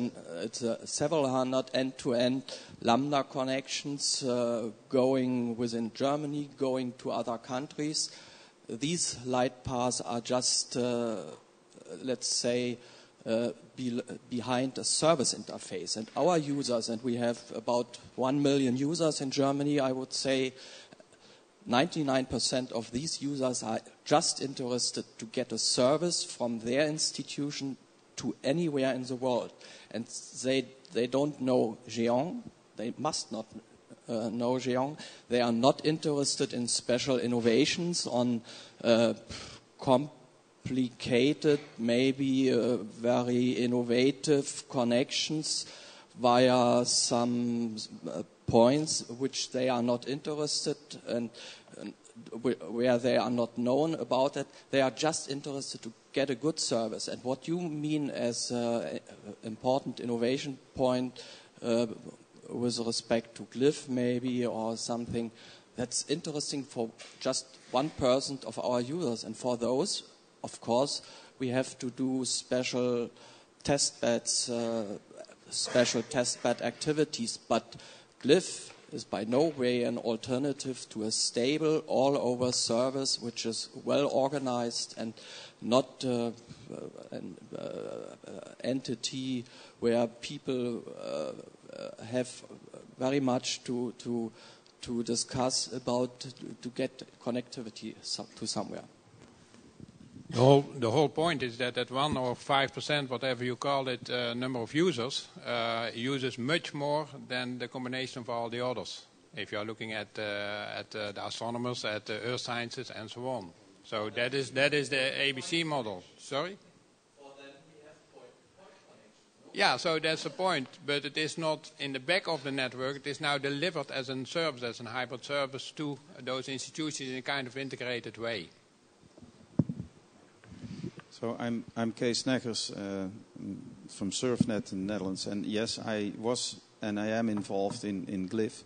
several hundred end-to-end lambda connections going within Germany, going to other countries. These light paths are just, let's say, behind a service interface. And our users, and we have about 1 million users in Germany, I would say 99% of these users are just interested to get a service from their institution to anywhere in the world. And they don't know Géant. They must not know Géant. They are not interested in special innovations on complicated, maybe very innovative connections via some points which they are not interested and where they are not known about it. They are just interested to get a good service. And what you mean as an important innovation point with respect to Glyph maybe or something, that's interesting for just 1% of our users. And for those, of course, we have to do special test beds, special test bed activities. But Glyph is by no way an alternative to a stable all-over service which is well organized and not an entity where people have very much to discuss about to get connectivity to somewhere. The whole point is that 1 or 5%, whatever you call it, number of users, uses much more than the combination of all the others. If you are looking at the astronomers, at the earth sciences, and so on. So that is the ABC model. Sorry? Yeah, so that's the point. But it is not in the back of the network. It is now delivered as a service, as a hybrid service to those institutions in a kind of integrated way. So I'm Kees Neggers from Surfnet in the Netherlands, and yes, I was and I am involved in Glyph.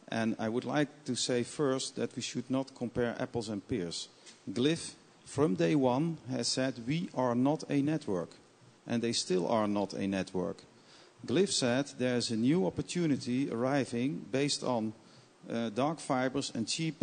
And I would like to say first that we should not compare apples and pears. Glyph, from day one, has said we are not a network, and they still are not a network. Glyph said there is a new opportunity arriving based on dark fibers and cheap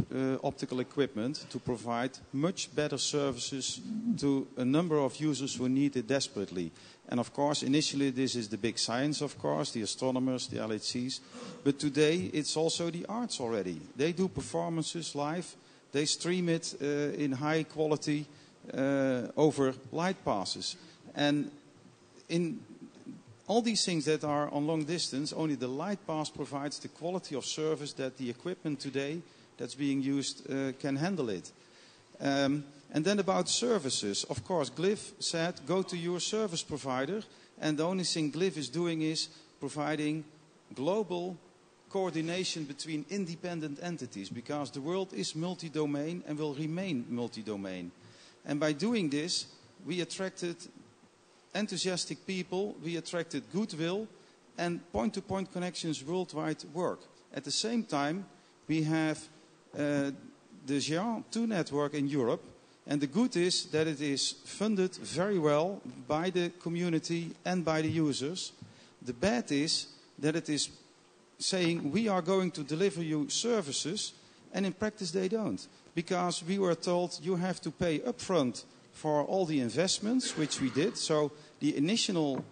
optical equipment to provide much better services to a number of users who need it desperately. And of course, initially this is the big science, of course, the astronomers, the LHCs. But today it's also the arts already. They do performances live. They stream it in high quality over light passes. And in all these things that are on long distance, only the light pass provides the quality of service that the equipment today that's being used can handle it. And then about services, of course, Glyph said, go to your service provider, and the only thing Glyph is doing is providing global coordination between independent entities, because the world is multi-domain and will remain multi-domain. And by doing this, we attracted enthusiastic people, we attracted goodwill, and point-to-point connections worldwide work. At the same time, we have the GR2 network in Europe. And the good is that it is funded very well by the community and by the users. The bad is that it is saying we are going to deliver you services, and in practice they don't. Because we were told you have to pay upfront for all the investments, which we did. So the initial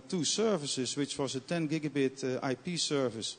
two services, which was a 10 gigabit IP service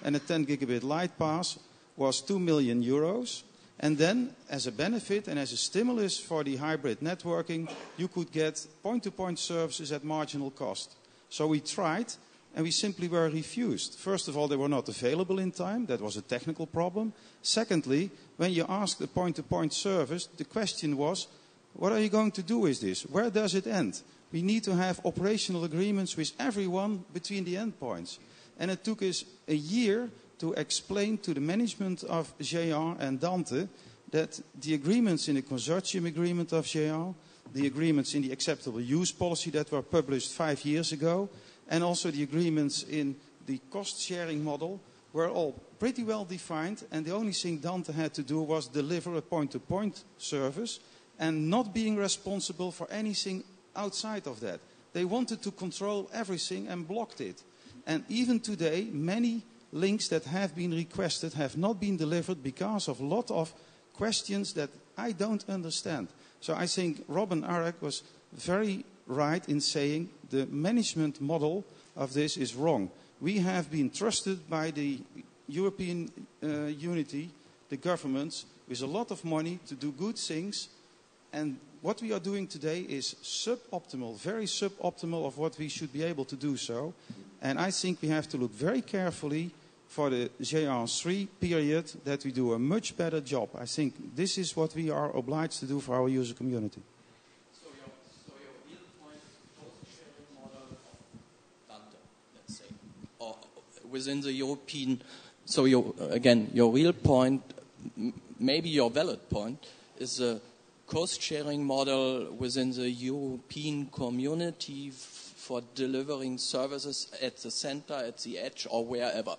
and a 10 gigabit light pass, was 2 million euros. And then, as a benefit and as a stimulus for the hybrid networking, you could get point-to-point services at marginal cost. So we tried, and we simply were refused. First of all, they were not available in time. That was a technical problem. Secondly, when you asked a point-to-point service, the question was, what are you going to do with this? Where does it end? We need to have operational agreements with everyone between the endpoints. And it took us a year to explain to the management of JR and Dante that the agreements in the consortium agreement of JR, the agreements in the acceptable use policy that were published 5 years ago, and also the agreements in the cost-sharing model were all pretty well defined, and the only thing Dante had to do was deliver a point-to-point service and not being responsible for anything outside of that. They wanted to control everything and blocked it. And even today, many links that have been requested have not been delivered because of a lot of questions that I don't understand. So I think Robin Arek was very right in saying the management model of this is wrong. We have been trusted by the European unity, the governments, with a lot of money to do good things. And what we are doing today is suboptimal, very suboptimal of what we should be able to do so. And I think we have to look very carefully for the JR3 period that we do a much better job. I think this is what we are obliged to do for our user community. So your real point is cost-sharing model of Dante, let's say, or within the European. So your real point, maybe your valid point, is a cost-sharing model within the European community for delivering services at the center, at the edge, or wherever.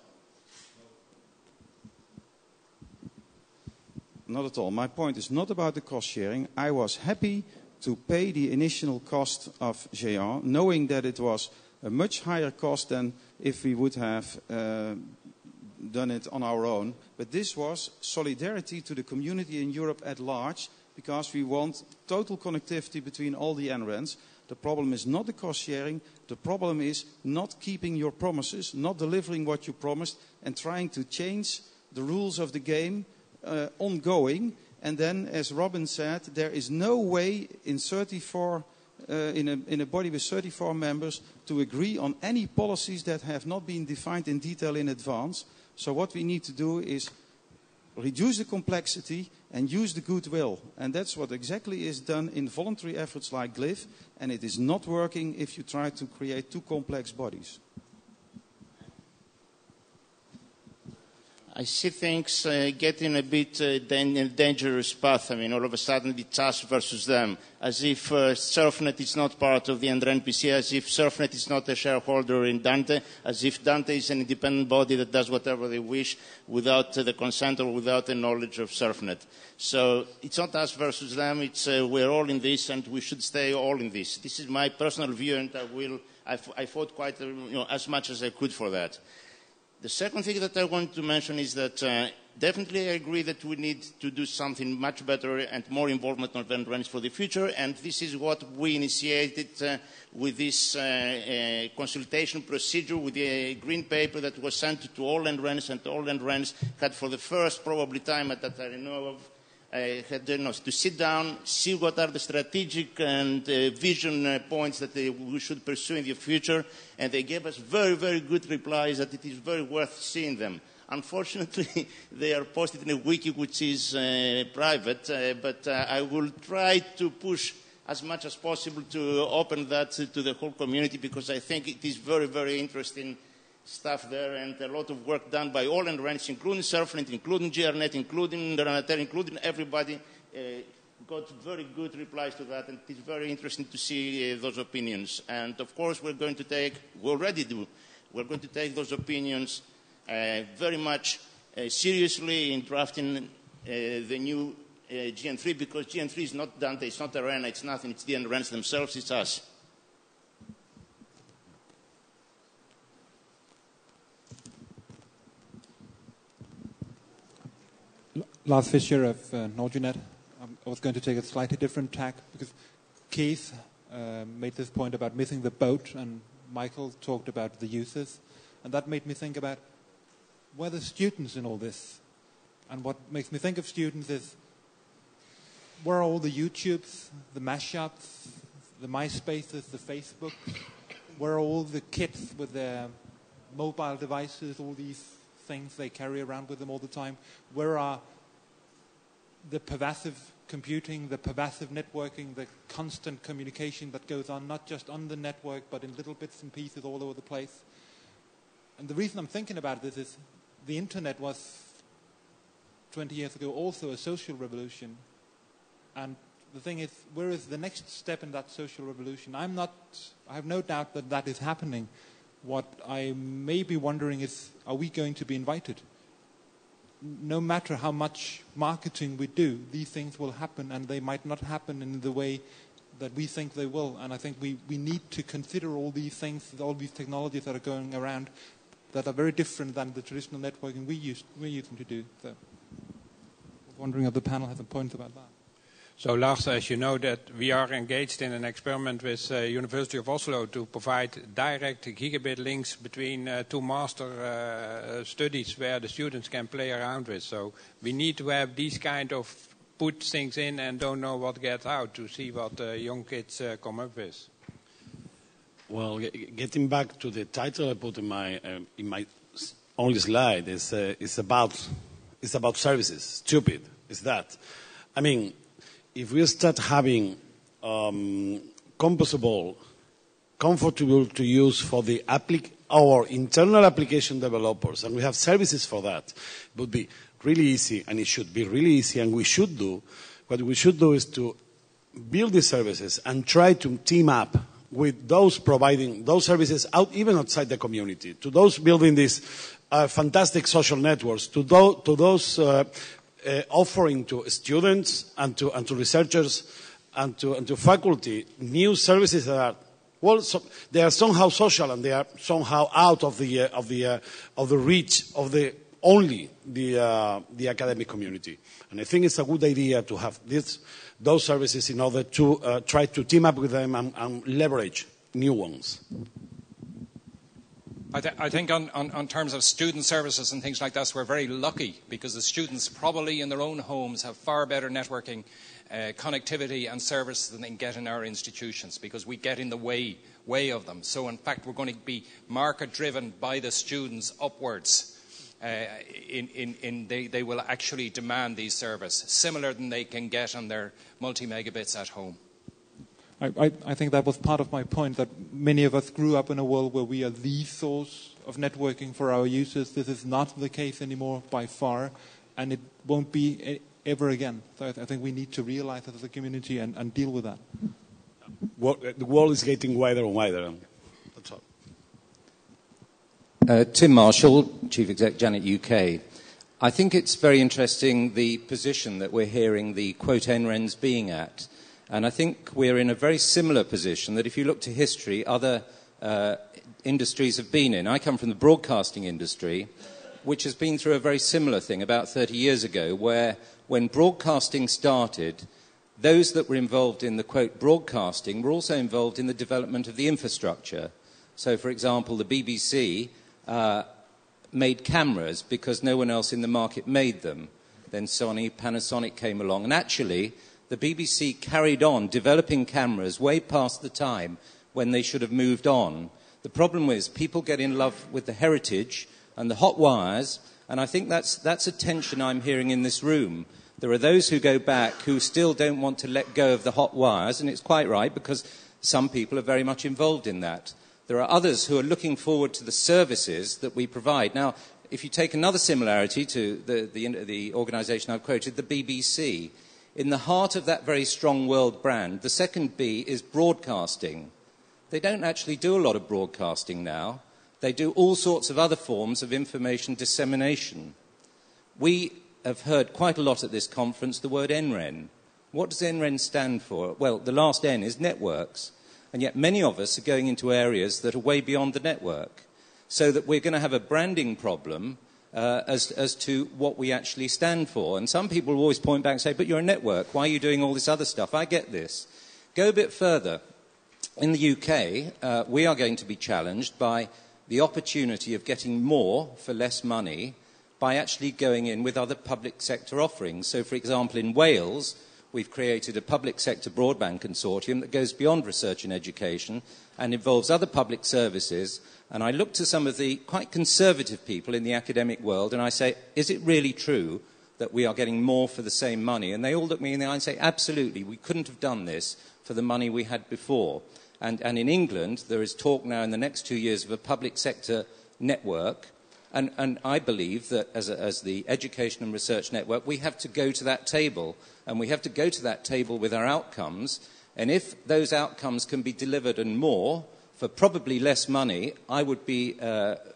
Not at all. My point is not about the cost sharing. I was happy to pay the initial cost of JR, knowing that it was a much higher cost than if we would have done it on our own. But this was solidarity to the community in Europe at large, because we want total connectivity between all the NRANs. The problem is not the cost sharing. The problem is not keeping your promises, not delivering what you promised, and trying to change the rules of the game ongoing. And then, as Robin said, there is no way in 34 in a body with 34 members to agree on any policies that have not been defined in detail in advance. So what we need to do is reduce the complexity and use the goodwill. And that's what exactly is done in voluntary efforts like GLIF, and it is not working if you try to create too complex bodies. I see things getting a bit in a dangerous path. I mean, all of a sudden it's us versus them, as if Surfnet is not part of the NRNPC, as if Surfnet is not a shareholder in Dante, as if Dante is an independent body that does whatever they wish without the consent or without the knowledge of Surfnet. So it's not us versus them, it's we're all in this and we should stay all in this. This is my personal view, and I fought quite as much as I could for that. The second thing that I want to mention is that definitely I agree that we need to do something much better and more involvement of NRANs for the future, and this is what we initiated with this consultation procedure, with the green paper that was sent to all NRANs, and all NRANs had for the first probably time that I know of, had to sit down, see what are the strategic and vision points that we should pursue in the future, and they gave us very, very good replies that it is very worth seeing them. Unfortunately, they are posted in a wiki which is private, but I will try to push as much as possible to open that to the whole community, because I think it is very, very interesting stuff there, and a lot of work done by all NRANs, including Surfnet, including GRNet, including Ranatel, including everybody, got very good replies to that, and it's very interesting to see those opinions. And of course, we already do, we're going to take those opinions very much seriously in drafting the new GN3, because GN3 is not Dante, it's not Arena, it's nothing, it's the NRENs themselves, it's us. Lars Fischer of Nordinet. I was going to take a slightly different tack because Keith made this point about missing the boat and Michael talked about the users. And that made me think about where the students in all this. And what makes me think of students is where are all the YouTubes, the mashups, the MySpaces, the Facebooks? Where are all the kids with their mobile devices, all these things they carry around with them all the time? Where are the pervasive computing, the pervasive networking, the constant communication that goes on, not just on the network, but in little bits and pieces all over the place? And the reason I'm thinking about this is the internet was 20 years ago also a social revolution. And the thing is, where is the next step in that social revolution? I have no doubt that that is happening. What I may be wondering is, are we going to be invited? No matter how much marketing we do, these things will happen, and they might not happen in the way that we think they will. And I think we need to consider all these things, all these technologies that are going around that are very different than the traditional networking we're using to do. So, I'm wondering if the panel has some points about that. So Lars, as you know, that we are engaged in an experiment with University of Oslo to provide direct gigabit links between two master studies where the students can play around with. So we need to have these kind of put things in and don't know what gets out to see what young kids come up with. Well, getting back to the title I put in my only slide is about services. Stupid is that. I mean, if we start having composable, comfortable to use for the our internal application developers, and we have services for that, it would be really easy, and it should be really easy, and we should do. What we should do is to build these services and try to team up with those providing those services even outside the community, to those building these fantastic social networks, to those offering to students and to researchers and to faculty new services that are they are somehow social and they are somehow out of the reach of the academic community. And I think it's a good idea to have those services in order to try to team up with them and leverage new ones. I think on terms of student services and things like that, we're very lucky because the students probably in their own homes have far better networking, connectivity and services than they can get in our institutions because we get in the way of them. So in fact, we're going to be market driven by the students upwards. They will actually demand these services, similar than they can get on their multi-megabits at home. I think that was part of my point, that many of us grew up in a world where we are the source of networking for our users. This is not the case anymore by far, and it won't be ever again. So I think we need to realize that as a community and deal with that. The world is getting wider and wider. That's all. Tim Marshall, Chief Exec, Janet UK. I think it's very interesting the position that we're hearing the quote NRENs being at. And I think we're in a very similar position that if you look to history, other industries have been in. I come from the broadcasting industry, which has been through a very similar thing about 30 years ago, where when broadcasting started, those that were involved in the quote broadcasting were also involved in the development of the infrastructure. So, for example, the BBC made cameras because no one else in the market made them. Then Sony, Panasonic came along, and actually the BBC carried on developing cameras way past the time when they should have moved on. The problem is people get in love with the heritage and the hot wires, and I think that's a tension I'm hearing in this room. There are those who go back who still don't want to let go of the hot wires, and it's quite right because some people are very much involved in that. There are others who are looking forward to the services that we provide. Now, if you take another similarity to the organisation I've quoted, the BBC, in the heart of that very strong world brand, the second B is broadcasting. They don't actually do a lot of broadcasting now. They do all sorts of other forms of information dissemination. We have heard quite a lot at this conference the word NREN. What does NREN stand for? Well, the last N is networks. And yet many of us are going into areas that are way beyond the network. So that we're going to have a branding problem as to what we actually stand for. And some people will always point back and say, but you're a network. Why are you doing all this other stuff? I get this. Go a bit further. In the UK, we are going to be challenged by the opportunity of getting more for less money by actually going in with other public sector offerings. So, for example, in Wales, we've created a public sector broadband consortium that goes beyond research and education and involves other public services. And I look to some of the quite conservative people in the academic world and I say, is it really true that we are getting more for the same money? And they all look me in the eye and say, absolutely, we couldn't have done this for the money we had before. And in England, there is talk now in the next 2 years of a public sector network. And I believe that as the Education and Research Network, we have to go to that table. And we have to go to that table with our outcomes. And if those outcomes can be delivered and more, for probably less money, I would be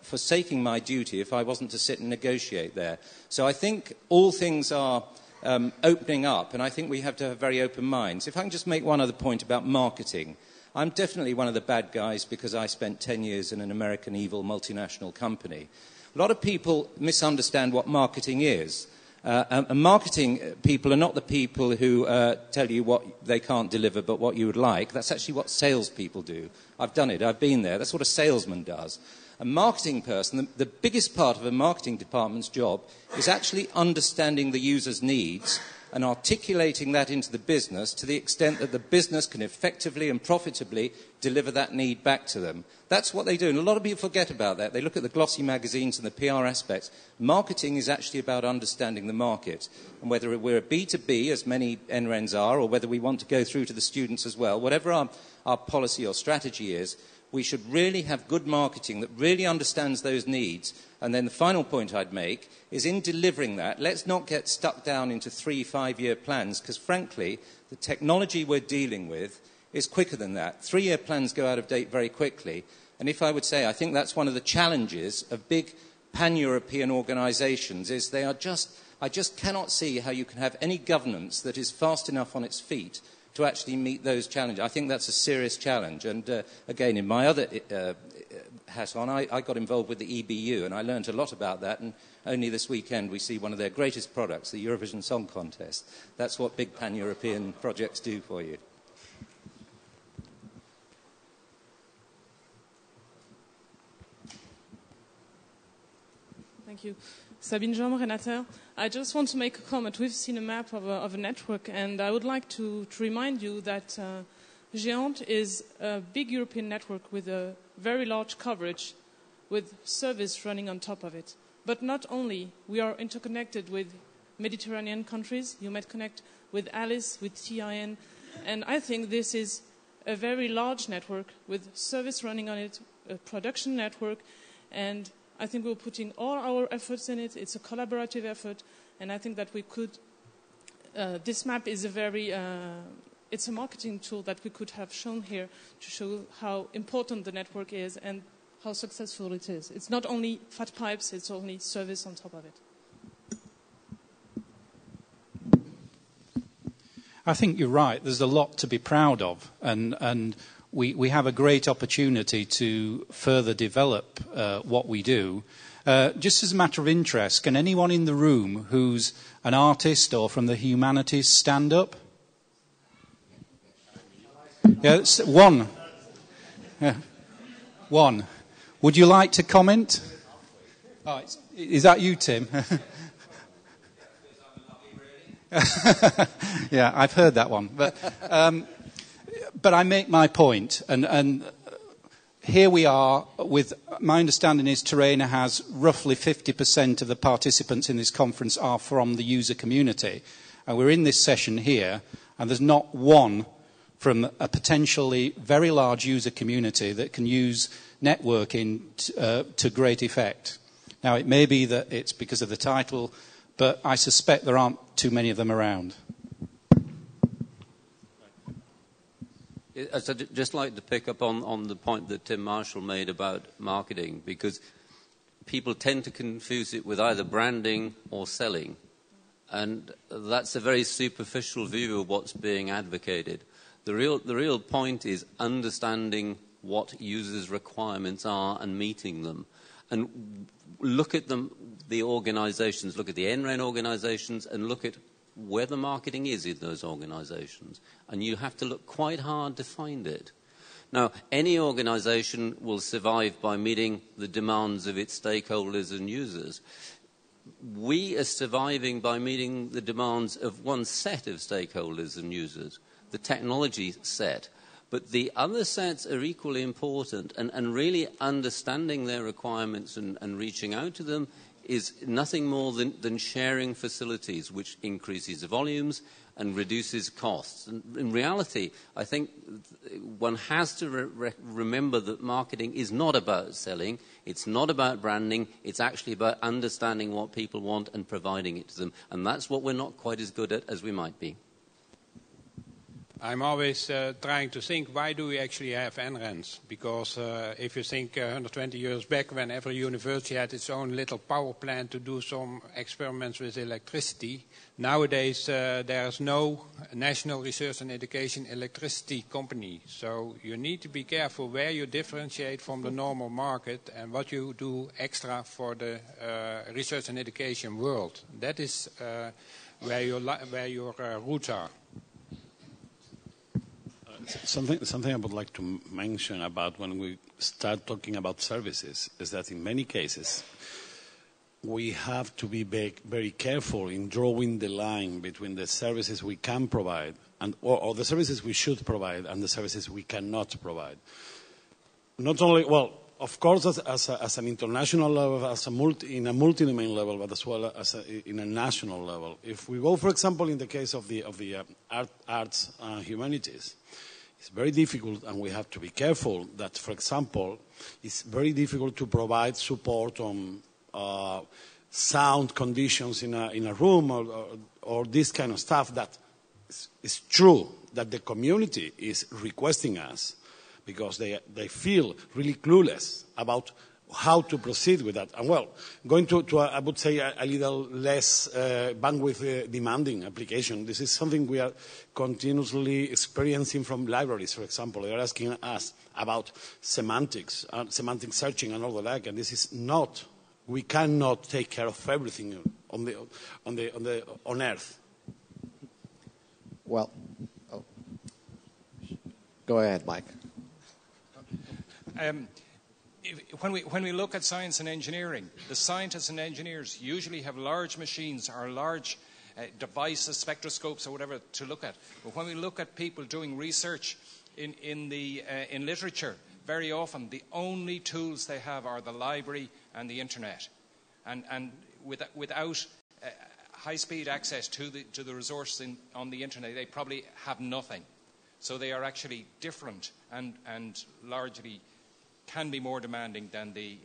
forsaking my duty if I wasn't to sit and negotiate there. So I think all things are opening up, and I think we have to have very open minds. If I can just make one other point about marketing. I'm definitely one of the bad guys because I spent 10 years in an American evil multinational company. A lot of people misunderstand what marketing is. And marketing people are not the people who tell you what they can't deliver but what you would like. That's actually what salespeople do. I've done it. I've been there. That's what a salesman does. A marketing person, the biggest part of a marketing department's job is actually understanding the user's needs and articulating that into the business to the extent that the business can effectively and profitably deliver that need back to them. That's what they do, and a lot of people forget about that. They look at the glossy magazines and the PR aspects. Marketing is actually about understanding the market, and whether we're a B2B, as many NRENs are, or whether we want to go through to the students as well, whatever our policy or strategy is, we should really have good marketing that really understands those needs. And then the final point I'd make is in delivering that, let's not get stuck down into 3-5-year plans, because frankly, the technology we're dealing with is quicker than that. 3-year plans go out of date very quickly. And if I would say, I think that's one of the challenges of big pan-European organisations, is I just cannot see how you can have any governance that is fast enough on its feet to actually meet those challenges. I think that's a serious challenge. And again, in my other hat on, I got involved with the EBU, and I learned a lot about that. And only this weekend we see one of their greatest products, the Eurovision Song Contest. That's what big pan-European projects do for you. Thank you. Sabine Jean, Renateur. I just want to make a comment. We've seen a map of a network, and I would like to remind you that Géant is a big European network with a very large coverage, with service running on top of it. But not only, we are interconnected with Mediterranean countries. You might connect with Alice, with TIN, and I think this is a very large network with service running on it, a production network, and I think we're putting all our efforts in it. It's a collaborative effort, and I think that we could. This map is it's a marketing tool that we could have shown here to show how important the network is and how successful it is. It's not only fat pipes; it's only service on top of it. I think you're right. There's a lot to be proud of, and we have a great opportunity to further develop what we do. Just as a matter of interest, can anyone in the room who's an artist or from the humanities stand up? Yeah, one. Yeah. One. Would you like to comment? Oh, is that you, Tim? Yeah, I've heard that one. But I make my point, and here we are with, my understanding is Terena has roughly 50% of the participants in this conference are from the user community. And we're in this session here, and there's not one from a potentially very large user community that can use networking to great effect. Now, it may be that it's because of the title, but I suspect there aren't too many of them around. I'd just like to pick up on the point that Tim Marshall made about marketing, because people tend to confuse it with either branding or selling. And that's a very superficial view of what's being advocated. The real point is understanding what users' requirements are and meeting them. And look at the organizations, look at the NREN organizations, and look at where the marketing is in those organizations. And you have to look quite hard to find it. Now, any organization will survive by meeting the demands of its stakeholders and users. We are surviving by meeting the demands of one set of stakeholders and users, the technology set. But the other sets are equally important, and really understanding their requirements and reaching out to them is nothing more than sharing facilities, which increases volumes and reduces costs. And in reality, I think one has to remember that marketing is not about selling, it's not about branding, it's actually about understanding what people want and providing it to them. And that's what we're not quite as good at as we might be. I'm always trying to think, why do we actually have NRENs? Because if you think 120 years back, when every university had its own little power plant to do some experiments with electricity, nowadays there's no national research and education electricity company. So you need to be careful where you differentiate from the normal market and what you do extra for the research and education world. That is where your roots are. Something I would like to mention about when we start talking about services is that in many cases we have to be very careful in drawing the line between the services we can provide or the services we should provide and the services we cannot provide. Not only, well, of course, as an international level, in a multi-domain level, but as well as in a national level. If we go, for example, in the case of the arts and humanities, it's very difficult, and we have to be careful that, for example, it's very difficult to provide support on sound conditions in a room or this kind of stuff. That it's true that the community is requesting us because they feel really clueless about how to proceed with that. And well, going to I would say, a little less bandwidth demanding application. This is something we are continuously experiencing from libraries, for example. They are asking us about semantics, semantic searching and all the like, and this is not, we cannot take care of everything on Earth. Well, go ahead, Mike. When we look at science and engineering, the scientists and engineers usually have large machines or large devices, spectroscopes or whatever to look at. But when we look at people doing research in literature, very often the only tools they have are the library and the internet. And without high-speed access to the resources on the internet, they probably have nothing. So they are actually different and largely can be more demanding than the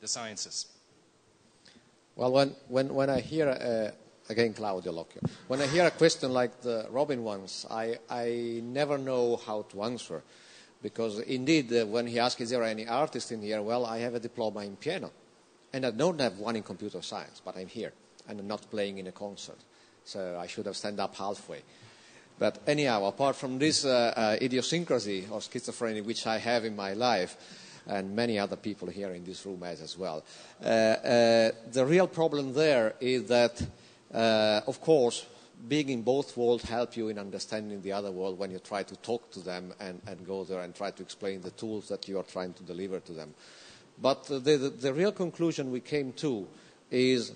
sciences. Well, when I hear, again, Claudio Locchio, when I hear a question like the Robin ones, I never know how to answer. Because indeed, when he asks, is there any artist in here? Well, I have a diploma in piano. And I don't have one in computer science, but I'm here. And I'm not playing in a concert. So I should have stand up halfway. But anyhow, apart from this idiosyncrasy of schizophrenia, which I have in my life, and many other people here in this room has as well, the real problem there is that, of course, being in both worlds help you in understanding the other world when you try to talk to them and go there and try to explain the tools that you are trying to deliver to them. But the real conclusion we came to is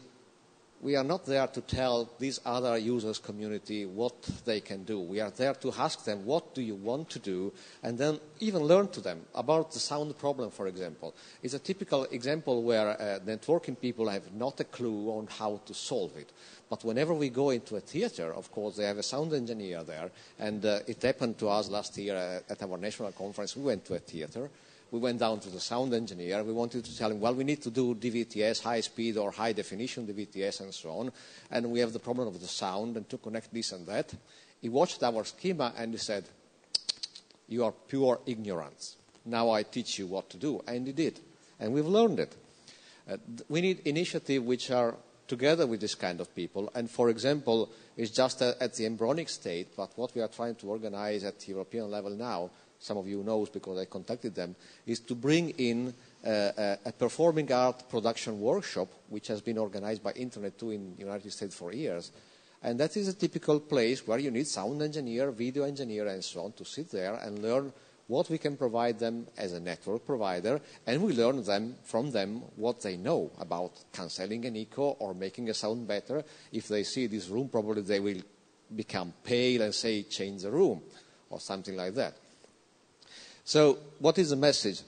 we are not there to tell these other users community what they can do. We are there to ask them, what do you want to do? And then even learn to them about the sound problem, for example. It's a typical example where networking people have not a clue on how to solve it. But whenever we go into a theater, of course, they have a sound engineer there. And it happened to us last year at our national conference. We went to a theater. We went down to the sound engineer. We wanted to tell him, well, we need to do DVTS, high speed or high definition DVTS and so on. And we have the problem of the sound and to connect this and that. He watched our schema and he said, you are pure ignorance. Now I teach you what to do. And he did. And we've learned it. We need initiatives which are together with this kind of people. And for example, it's just at the embryonic state, but what we are trying to organize at European level now, some of you knows because I contacted them, is to bring in a performing art production workshop, which has been organized by Internet2 in the United States for years. And that is a typical place where you need sound engineer, video engineer, and so on to sit there and learn what we can provide them as a network provider, and we learn from them what they know about cancelling an echo or making a sound better. If they see this room, probably they will become pale and say, change the room, or something like that. So what is the message?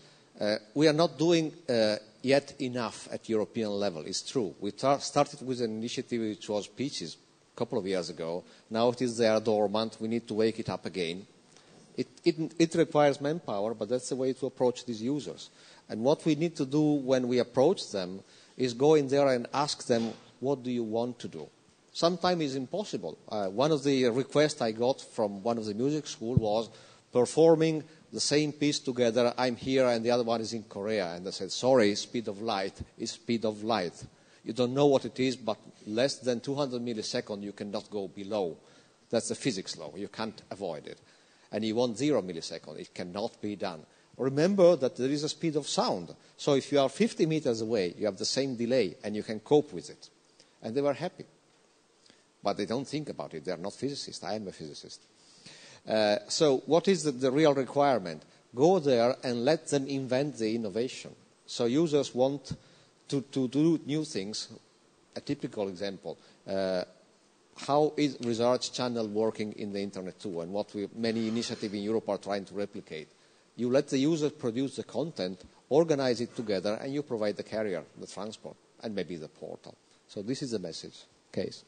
We are not doing yet enough at European level, it's true. We started with an initiative which was Peaches a couple of years ago. Now it is there dormant, we need to wake it up again. It requires manpower, but that's the way to approach these users. And what we need to do when we approach them is go in there and ask them, what do you want to do? Sometimes it's impossible. One of the requests I got from one of the music schools was performing the same piece together. I'm here and the other one is in Korea. And I said, sorry, speed of light is speed of light. You don't know what it is, but less than 200 milliseconds you cannot go below. That's the physics law. You can't avoid it. And you want 0 milliseconds. It cannot be done. Remember that there is a speed of sound. So if you are 50 meters away, you have the same delay, and you can cope with it. And they were happy. But they don't think about it. They are not physicists. I am a physicist. So what is the real requirement? Go there and let them invent the innovation. So users want to do new things. A typical example. How is research channel working in the Internet too, and what many initiatives in Europe are trying to replicate. You let the user produce the content, organize it together, and you provide the carrier, the transport, and maybe the portal. So this is the message. Case.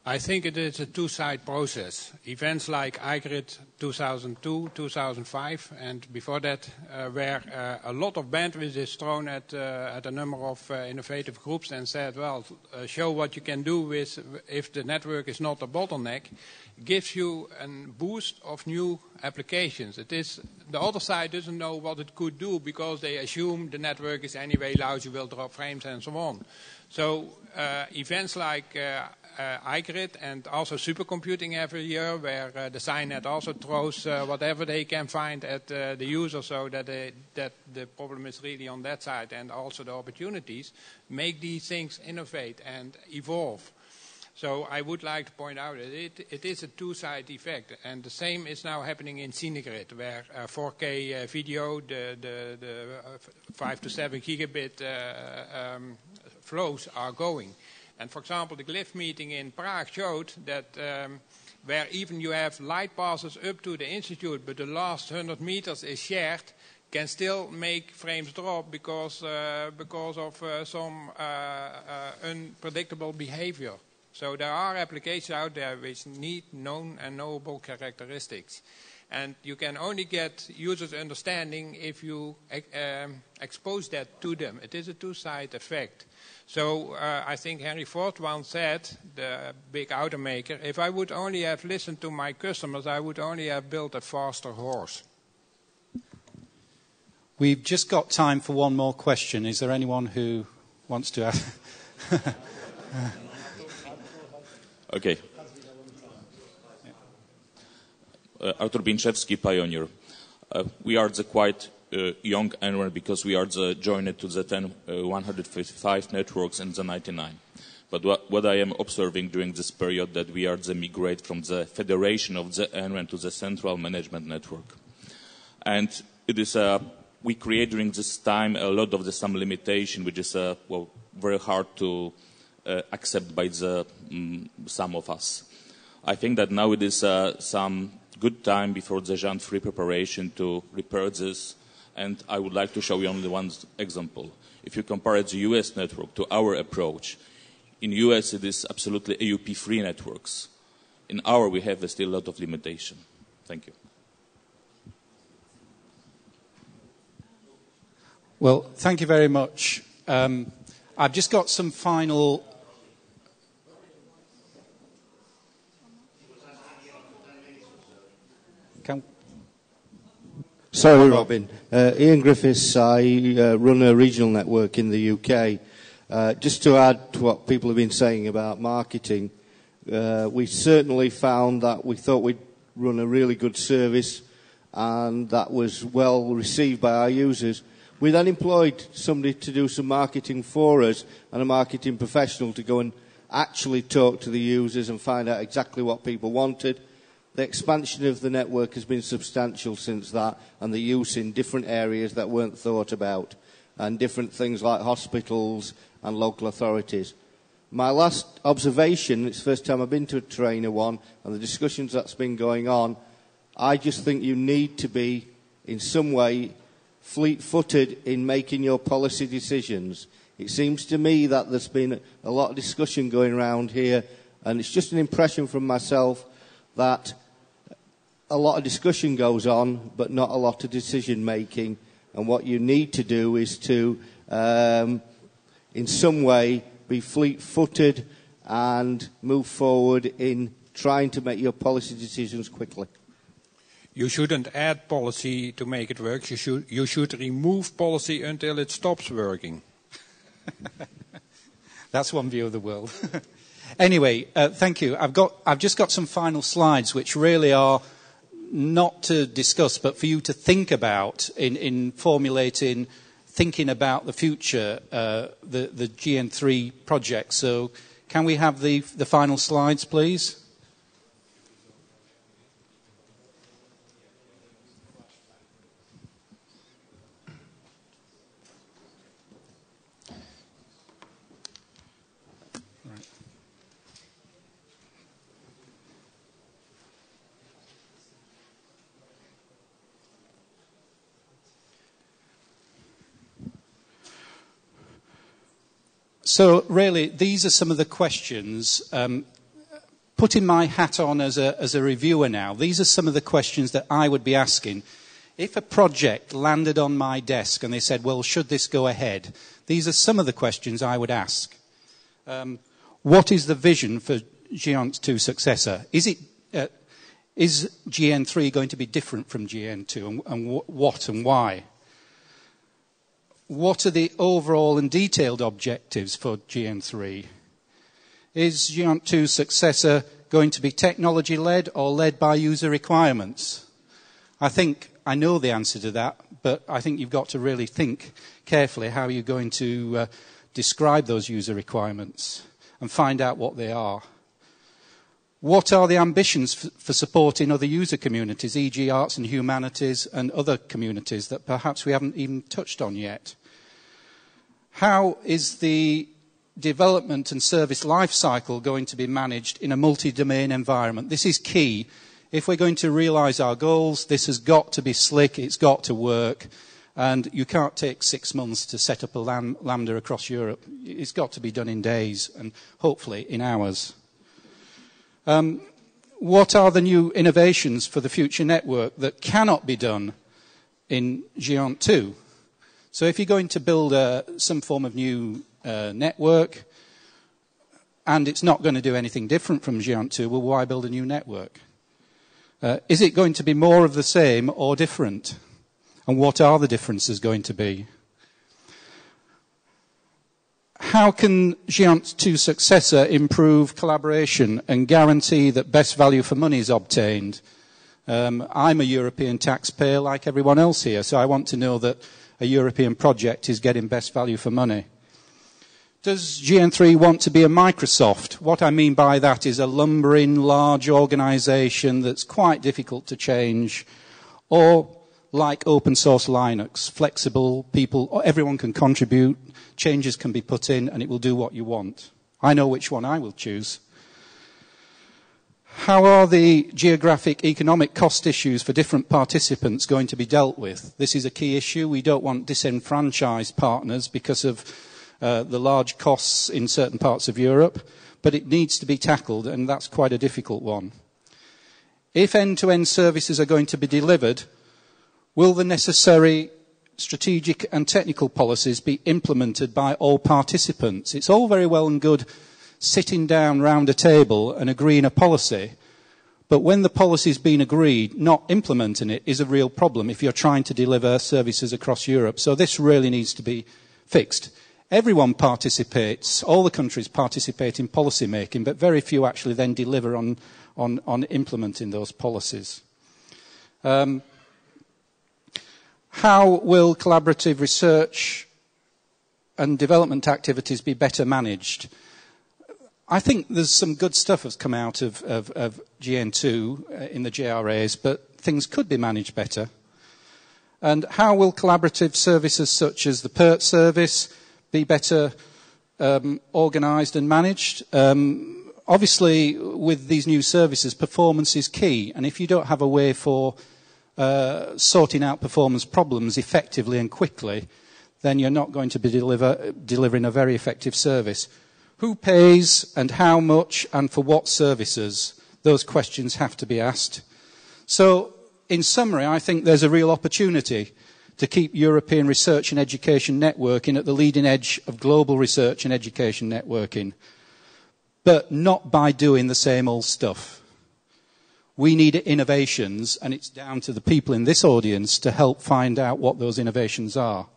I think it is a two-side process. Events like IGRID 2002, 2005, and before that, where a lot of bandwidth is thrown at a number of innovative groups and said, well, show what you can do with if the network is not a bottleneck, gives you a boost of new applications. It is the other side doesn't know what it could do because they assume the network is anyway lousy, will drop frames and so on. So events like IGRID and also supercomputing every year, where the SciNet also throws whatever they can find at the user, so that the problem is really on that side, and also the opportunities, make these things innovate and evolve. So I would like to point out that it is a two-side effect, and the same is now happening in Cinegrid, where 4K video, the 5 to 7 gigabit flows are going. And for example, the Glyph meeting in Prague showed that where even you have light passes up to the institute, but the last 100 meters is shared, can still make frames drop because of some unpredictable behavior. So there are applications out there which need known and knowable characteristics. And you can only get users' understanding if you expose that to them. It is a two-side effect. So I think Henry Ford once said, the big automaker, if I would only have listened to my customers, I would only have built a faster horse. We've just got time for one more question. Is there anyone who wants to ask? Okay. Artur Binczewski, Pioneer. We are the quite young NREN because we are the joined to the 155 networks in the 99. But what I am observing during this period that we are the migrate from the federation of the NREN to the central management network. And it is we create during this time a lot of some limitation, which is very hard to accept by the some of us. I think that now it is some good time before the Jan 3 preparation to repair this, and I would like to show you only one example. If you compare the US network to our approach, in US it is absolutely AUP-free networks. In our we have still a lot of limitation. Thank you. Well, thank you very much. I've just got some final... Sorry, Robin. Ian Griffiths. I run a regional network in the UK. Just to add to what people have been saying about marketing, we certainly found that we thought we'd run a really good service and that was well received by our users. We then employed somebody to do some marketing for us and a marketing professional to go and actually talk to the users and find out exactly what people wanted. The expansion of the network has been substantial since that, and the use in different areas that weren't thought about, and different things like hospitals and local authorities. My last observation, it's the first time I've been to a trainer one, and the discussions that's been going on, I just think you need to be, in some way, fleet-footed in making your policy decisions. It seems to me that there's been a lot of discussion going around here, and it's just an impression from myself that a lot of discussion goes on, but not a lot of decision-making. And what you need to do is to, in some way, be fleet-footed and move forward in trying to make your policy decisions quickly. You shouldn't add policy to make it work. You should remove policy until it stops working. That's one view of the world. Anyway, thank you. I've just got some final slides which really are not to discuss, but for you to think about in formulating, thinking about the future, the GN3 project. So can we have the final slides, please? So really, these are some of the questions. Putting my hat on as a reviewer now, these are some of the questions that I would be asking. If a project landed on my desk and they said, well, should this go ahead? These are some of the questions I would ask. What is the vision for GN2 successor? Is GN3 going to be different from GN2, and what and why? What are the overall and detailed objectives for GN3? Is GN2's successor going to be technology-led or led by user requirements? I think I know the answer to that, but I think you've got to really think carefully how you're going to describe those user requirements and find out what they are. What are the ambitions for supporting other user communities, e.g. arts and humanities and other communities that perhaps we haven't even touched on yet? How is the development and service life cycle going to be managed in a multi-domain environment? This is key. If we're going to realise our goals, this has got to be slick, it's got to work, and you can't take 6 months to set up a Lambda across Europe. It's got to be done in days and hopefully in hours. What are the new innovations for the future network that cannot be done in GN2? So if you're going to build some form of new network and it's not going to do anything different from GN2, well, why build a new network? Is it going to be more of the same or different? And what are the differences going to be? How can GN2's successor improve collaboration and guarantee that best value for money is obtained? I'm a European taxpayer like everyone else here, so I want to know that a European project is getting best value for money. Does GN3 want to be a Microsoft? What I mean by that is a lumbering, large organisation that's quite difficult to change, or like open source Linux, flexible, people, everyone can contribute, changes can be put in, and it will do what you want. I know which one I will choose. How are the geographic economic cost issues for different participants going to be dealt with? This is a key issue. We don't want disenfranchised partners because of the large costs in certain parts of Europe, but it needs to be tackled, and that's quite a difficult one. If end-to-end services are going to be delivered, will the necessary strategic and technical policies be implemented by all participants? It's all very well and good sitting down round a table and agreeing a policy, but when the policy's been agreed, not implementing it is a real problem if you're trying to deliver services across Europe. So this really needs to be fixed. everyone participates, all the countries participate in policy making, but very few actually then deliver on implementing those policies. How will collaborative research and development activities be better managed? I think there's some good stuff that's come out of GN2 in the JRAs, but things could be managed better. And how will collaborative services such as the PERT service be better organised and managed? Obviously, with these new services, performance is key. And if you don't have a way for sorting out performance problems effectively and quickly, then you're not going to be delivering a very effective service. Who pays and how much and for what services? Those questions have to be asked. So, in summary, I think there's a real opportunity to keep European research and education networking at the leading edge of global research and education networking, but not by doing the same old stuff. We need innovations, and it's down to the people in this audience to help find out what those innovations are.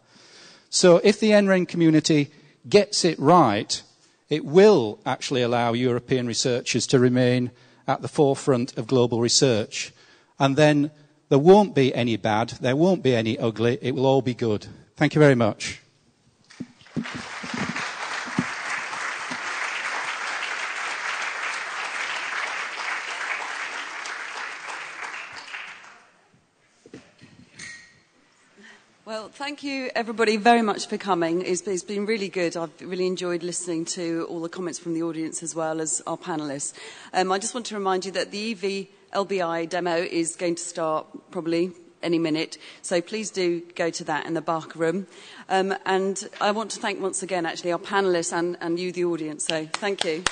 So if the NREN community gets it right, it will actually allow European researchers to remain at the forefront of global research. And then there won't be any bad, there won't be any ugly, it will all be good. Thank you very much. Well, thank you everybody very much for coming. It's been really good. I've really enjoyed listening to all the comments from the audience as well as our panellists. I just want to remind you that the EV LBI demo is going to start probably any minute, so please do go to that in the back room. And I want to thank once again actually our panellists and you, the audience, so thank you.